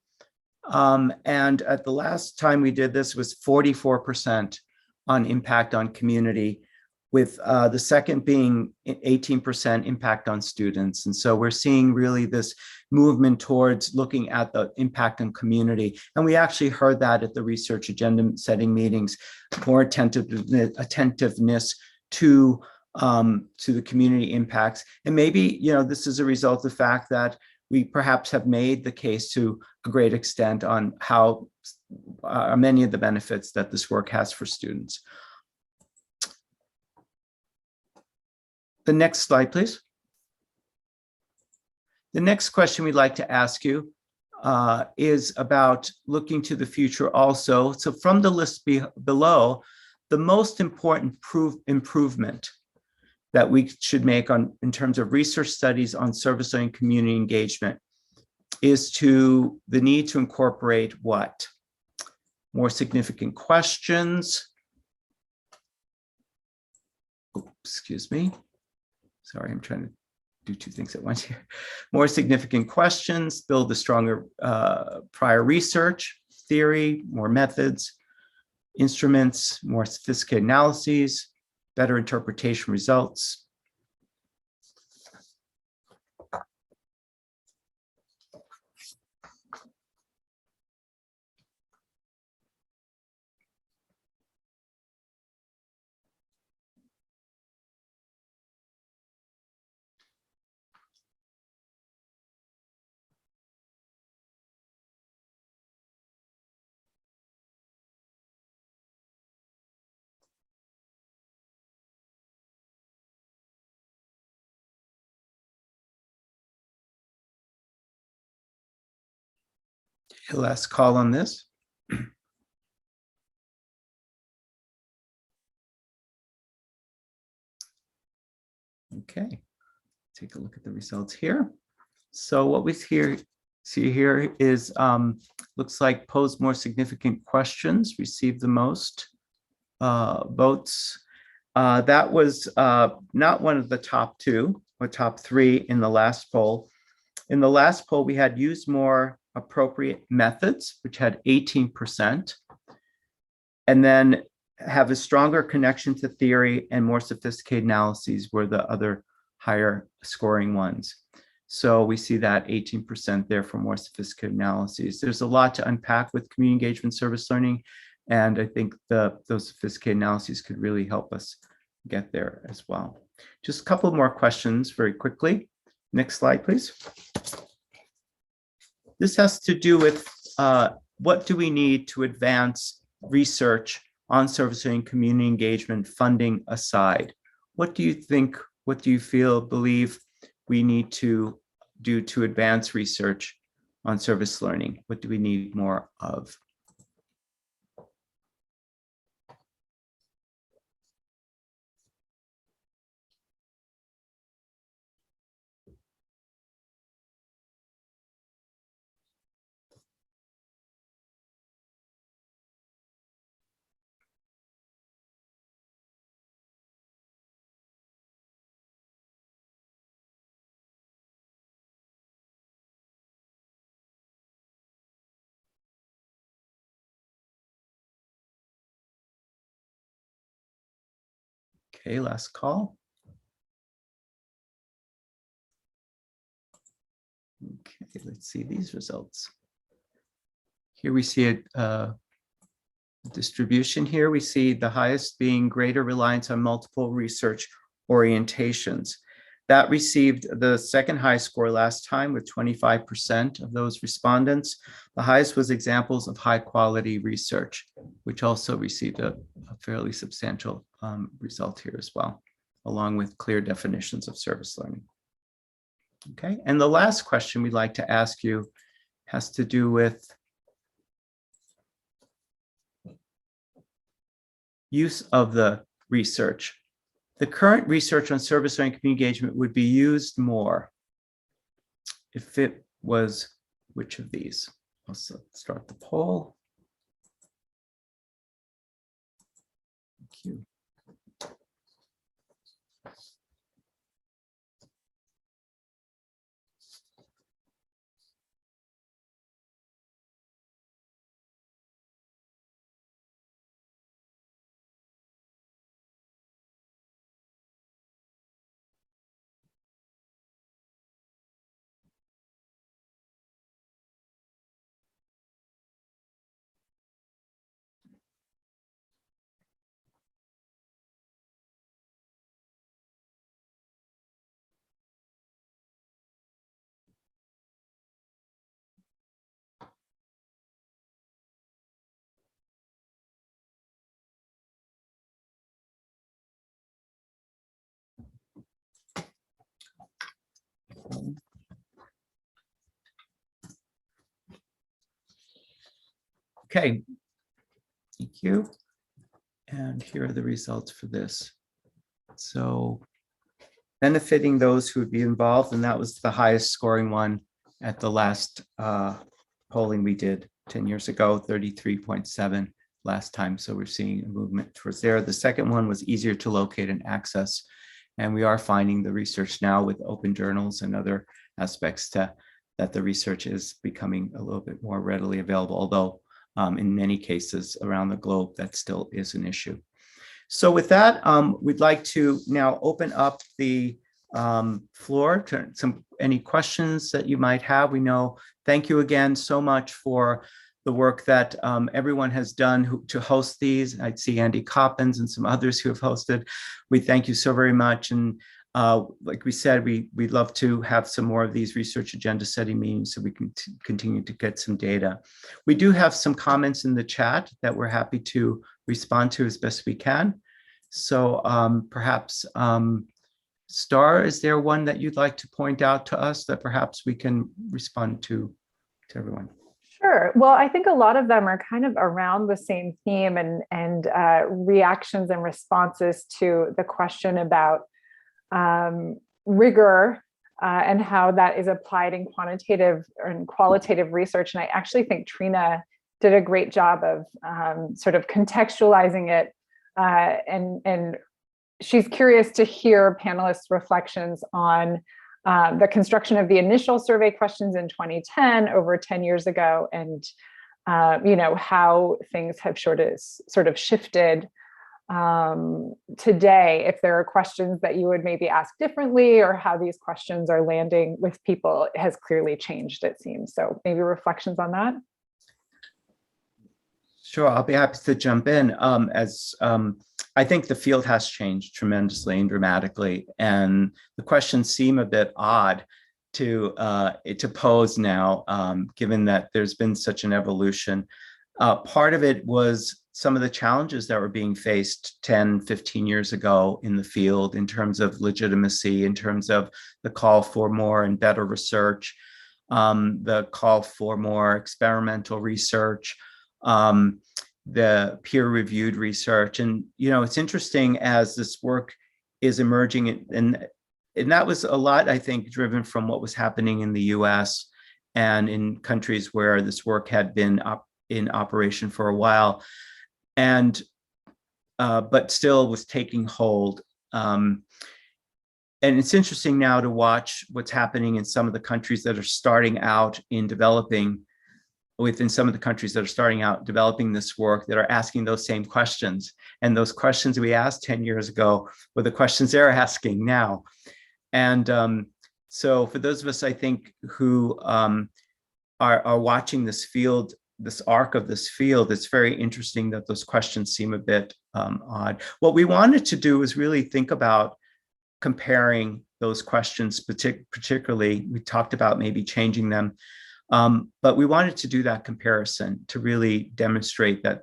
And at the last time we did this was 44% on impact on community, with the second being 18% impact on students. And so we're seeing really this movement towards looking at the impact on community. And we actually heard that at the research agenda setting meetings, more attentiveness to the community impacts. And maybe, this is a result of the fact that we perhaps have made the case to a great extent on how many of the benefits that this work has for students. The next slide, please. The next question we'd like to ask you is about looking to the future also. So from the list below, the most important improvement that we should make in terms of research studies on service learning community engagement is to the need to incorporate what? More significant questions. Oh, excuse me. Sorry, I'm trying to do two things at once here. More significant questions, build a stronger prior research, theory, more methods, instruments, more sophisticated analyses, better interpretation results. Last call on this. Okay, take a look at the results here. So what we see here is looks like pose more significant questions, received the most votes. That was not one of the top two or top three in the last poll. In the last poll, we had used more appropriate methods, which had 18%, and then have a stronger connection to theory and more sophisticated analyses were the other higher scoring ones. So we see that 18% there for more sophisticated analyses. There's a lot to unpack with community engagement service learning, and I think those sophisticated analyses could really help us get there as well. Just a couple more questions very quickly. Next slide, please. This has to do with what do we need to advance research on service learning community engagement, funding aside? What do you think, what do you believe we need to do to advance research on service learning? What do we need more of? Okay, last call. Okay, let's see these results. Here we see a distribution here. We see the highest being greater reliance on multiple research orientations. That received the second highest score last time with 25% of those respondents. The highest was examples of high quality research, which also received a fairly substantial result here as well, along with clear definitions of service learning. Okay, and the last question we'd like to ask you has to do with use of the research. The current research on service learning community engagement would be used more if it was which of these? Let's start the poll. Thank you. Okay, thank you. And here are the results for this. So benefiting those who would be involved, and that was the highest scoring one at the last polling we did 10 years ago, 33.7 last time. So we're seeing a movement towards there. The second one was easier to locate and access. And we are finding the research now with open journals and other aspects that the research is becoming a little bit more readily available, although in many cases around the globe, that still is an issue. So with that, we'd like to now open up the floor to any questions that you might have. We know, thank you again so much for the work that everyone has done to host these. I see Andy Coppins and some others who have hosted. We thank you so very much. And like we said, we'd love to have some more of these research agenda setting meetings so we can continue to get some data. We do have some comments in the chat that we're happy to respond to as best we can. So perhaps Star, is there one that you'd like to point out to us that perhaps we can respond to everyone? Sure. Well, I think a lot of them are kind of around the same theme and reactions and responses to the question about rigor and how that is applied in quantitative and qualitative research. And I actually think Trina did a great job of sort of contextualizing it. And she's curious to hear panelists' reflections on the construction of the initial survey questions in 2010, over 10 years ago, and you know, how things have sort of shifted today. If there are questions that you would maybe ask differently, or how these questions are landing with people, it has clearly changed, it seems. So maybe reflections on that. Sure, I'll be happy to jump in. I think the field has changed tremendously and dramatically, and the questions seem a bit odd to pose now, given that there's been such an evolution. Part of it was some of the challenges that were being faced 10, 15 years ago in the field in terms of legitimacy, in terms of the call for more and better research, the call for more experimental research, the peer-reviewed research. And, you know, it's interesting as this work is emerging, and that was a lot, I think, driven from what was happening in the US and in countries where this work had been in operation for a while, and but still was taking hold. And it's interesting now to watch what's happening in some of the countries that are starting out in developing, within some of the countries that are starting out developing this work, that are asking those same questions. And those questions we asked 10 years ago were the questions they're asking now. And so for those of us, I think, who are watching this field, this arc of this field, it's very interesting that those questions seem a bit odd. What we wanted to do is really think about comparing those questions, particularly, we talked about maybe changing them. But we wanted to do that comparison to really demonstrate that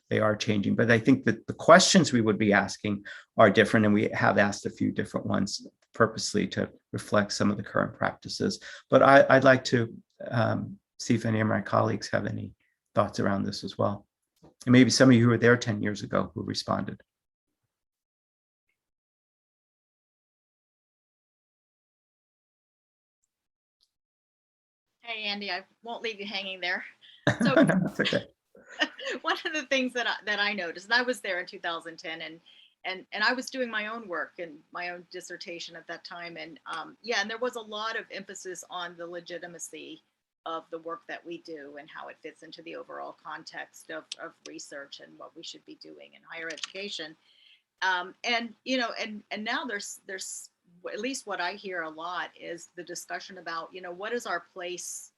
they are changing. But I think that the questions we would be asking are different, and we have asked a few different ones purposely to reflect some of the current practices. But I'd like to see if any of my colleagues have any thoughts around this as well. And maybe some of you who were there 10 years ago who responded. Hey, Andy, I won't leave you hanging there. So That's okay. one of the things that I noticed, and I was there in 2010, and I was doing my own work and my own dissertation at that time, and yeah, and there was a lot of emphasis on the legitimacy of the work that we do and how it fits into the overall context of research and what we should be doing in higher education. And you know, and now there's at least what I hear a lot is the discussion about, you know, what is our place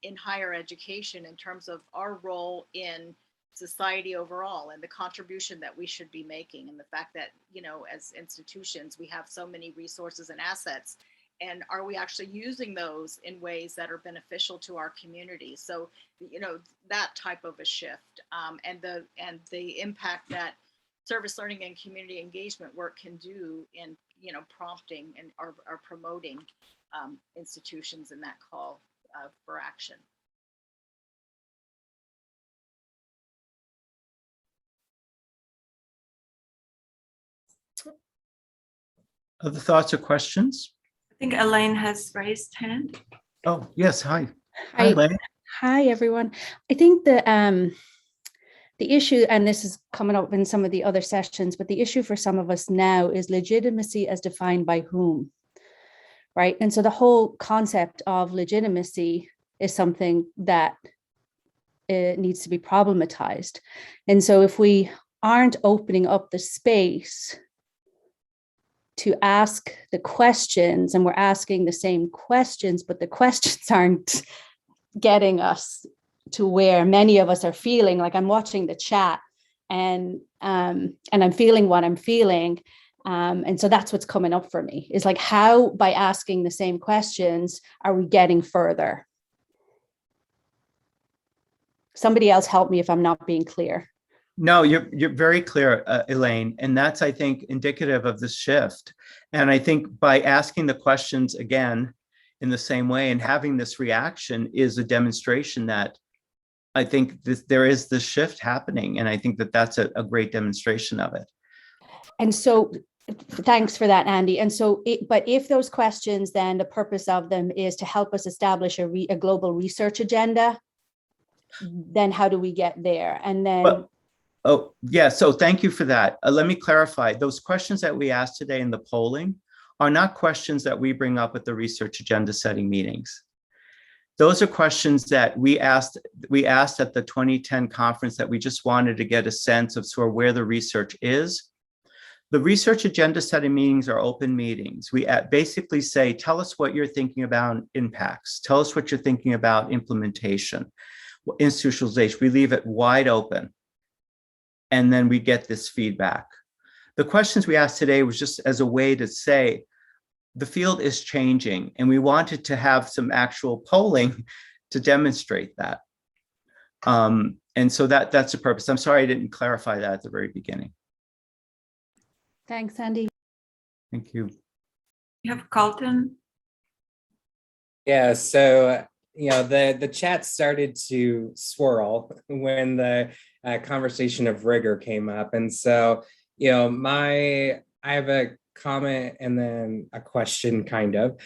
in higher education in terms of our role in society overall and the contribution that we should be making, and the fact that, you know, as institutions we have so many resources and assets, and are we actually using those in ways that are beneficial to our community? So, you know, that type of a shift, and the impact that service learning and community engagement work can do in, you know, prompting and are promoting institutions in that call for action. Other thoughts or questions? I think Elaine has raised hand. Oh, yes. Hi. Hi, Elaine. hi everyone. I think the issue, and this is coming up in some of the other sessions, but the issue for some of us now is legitimacy as defined by whom, right? And so the whole concept of legitimacy is something that needs to be problematized. And so if we aren't opening up the space to ask the questions, and we're asking the same questions, but the questions aren't getting us to where many of us are feeling. Like, I'm watching the chat and I'm feeling what I'm feeling. And so that's what's coming up for me, is like, how, by asking the same questions, are we getting further? Somebody else help me if I'm not being clear. No, you're very clear, Elaine, and that's, I think, indicative of this shift. And I think by asking the questions again in the same way and having this reaction is a demonstration that I think there is this shift happening, and I think that that's a great demonstration of it. And so, thanks for that, Andy. And so, but if those questions, then the purpose of them is to help us establish a global research agenda, then how do we get there? And then. Well, oh, yeah. So thank you for that. Let me clarify. Those questions that we asked today in the polling are not questions that we bring up at the research agenda setting meetings. Those are questions that we asked at the 2010 conference, that we just wanted to get a sense of sort of where the research is. The research agenda setting meetings are open meetings. We basically say, tell us what you're thinking about impacts. Tell us what you're thinking about implementation, institutionalization. We leave it wide open. And then we get this feedback. The questions we asked today was just as a way to say, the field is changing, and we wanted to have some actual polling to demonstrate that. And so that's the purpose. I'm sorry I didn't clarify that at the very beginning. Thanks, Andy. Thank you. You have Colton. Yeah, so you know, the chat started to swirl when the conversation of rigor came up, and so, you know, I have a comment and then a question, kind of.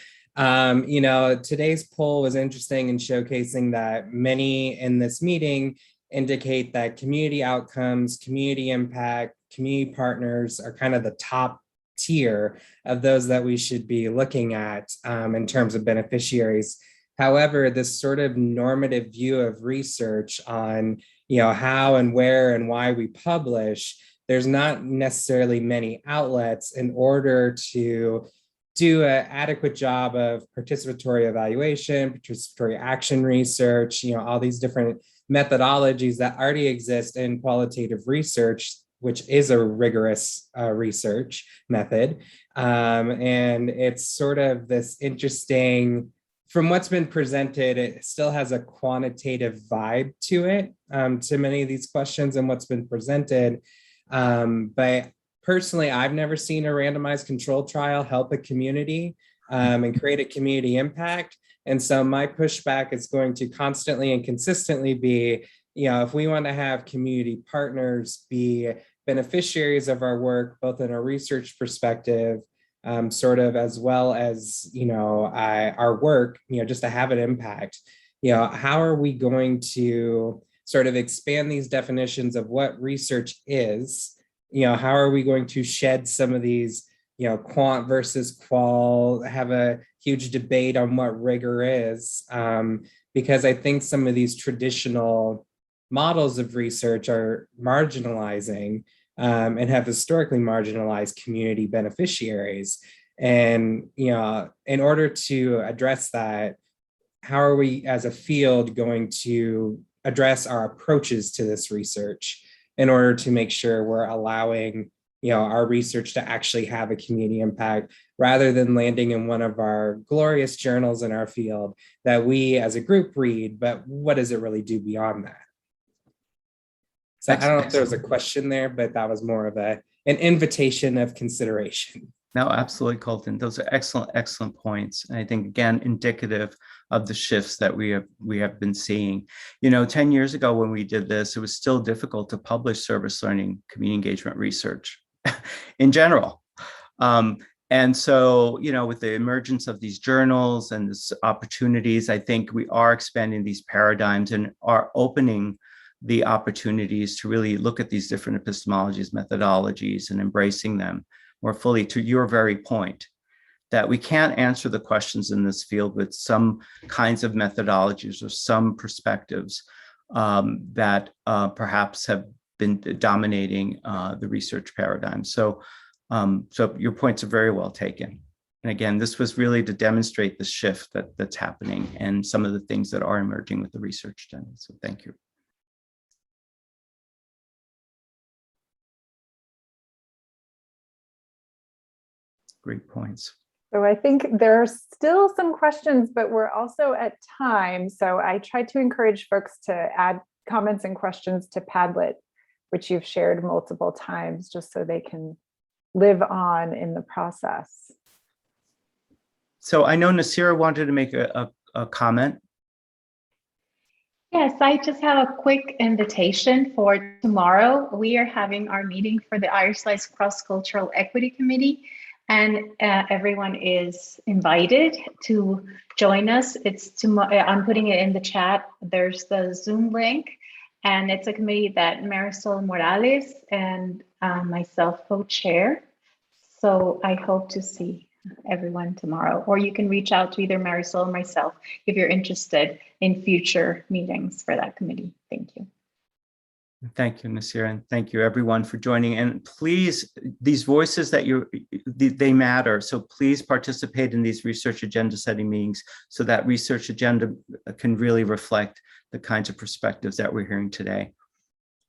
You know, today's poll was interesting in showcasing that many in this meeting indicate that community outcomes, community impact, community partners are kind of the top tier of those that we should be looking at in terms of beneficiaries. However, this sort of normative view of research on, you know, how and where and why we publish, there's not necessarily many outlets in order to do an adequate job of participatory evaluation, participatory action research, you know, all these different methodologies that already exist in qualitative research, which is a rigorous research method. And it's sort of this interesting, from what's been presented, it still has a quantitative vibe to it, to many of these questions and what's been presented. But personally, I've never seen a randomized controlled trial help a community and create a community impact. And so my pushback is going to constantly and consistently be, you know, if we want to have community partners be beneficiaries of our work, both in a research perspective, sort of, as well as, you know, our work, you know, just to have an impact, how are we going to sort of expand these definitions of what research is? How are we going to shed some of these, quant versus qual, have a huge debate on what rigor is? Because I think some of these traditional models of research are marginalizing and have historically marginalized community beneficiaries. And, in order to address that, how are we as a field going to address our approaches to this research in order to make sure we're allowing our research to actually have a community impact, rather than landing in one of our glorious journals in our field that we as a group read, but what does it really do beyond that? So I don't know if there was a question there, but that was more of an invitation of consideration. No, absolutely, Colton. Those are excellent points. And I think, again, indicative of the shifts that we have been seeing. 10 years ago when we did this, it was still difficult to publish service learning community engagement research in general. And so, with the emergence of these journals and these opportunities, I think we are expanding these paradigms and are opening the opportunities to really look at these different epistemologies, methodologies, and embracing them more fully, to your very point, that we can't answer the questions in this field with some kinds of methodologies or some perspectives that perhaps have been dominating the research paradigm. So your points are very well taken. And again, this was really to demonstrate the shift that's happening and some of the things that are emerging with the research agenda. So thank you. Great points. So I think there are still some questions, but we're also at time. So I tried to encourage folks to add comments and questions to Padlet, which you've shared multiple times, just so they can live on in the process. So I know Nasira wanted to make a comment. Yes, I just have a quick invitation for tomorrow. We are having our meeting for the IARSLCE Cross-Cultural Equity Committee, and everyone is invited to join us. It's tomorrow. I'm putting it in the chat. There's the Zoom link, and it's a committee that Marisol Morales and myself co-chair. So I hope to see everyone tomorrow, or you can reach out to either Marisol or myself if you're interested in future meetings for that committee. Thank you. Thank you, Nasira, and thank you everyone for joining. And please, these voices that they matter. So please participate in these research agenda setting meetings so that research agenda can really reflect the kinds of perspectives that we're hearing today.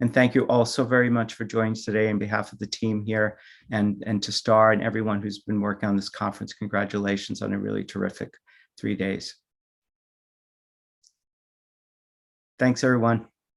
And thank you all so very much for joining us today on behalf of the team here and to Star and everyone who's been working on this conference. Congratulations on a really terrific 3 days. Thanks, everyone.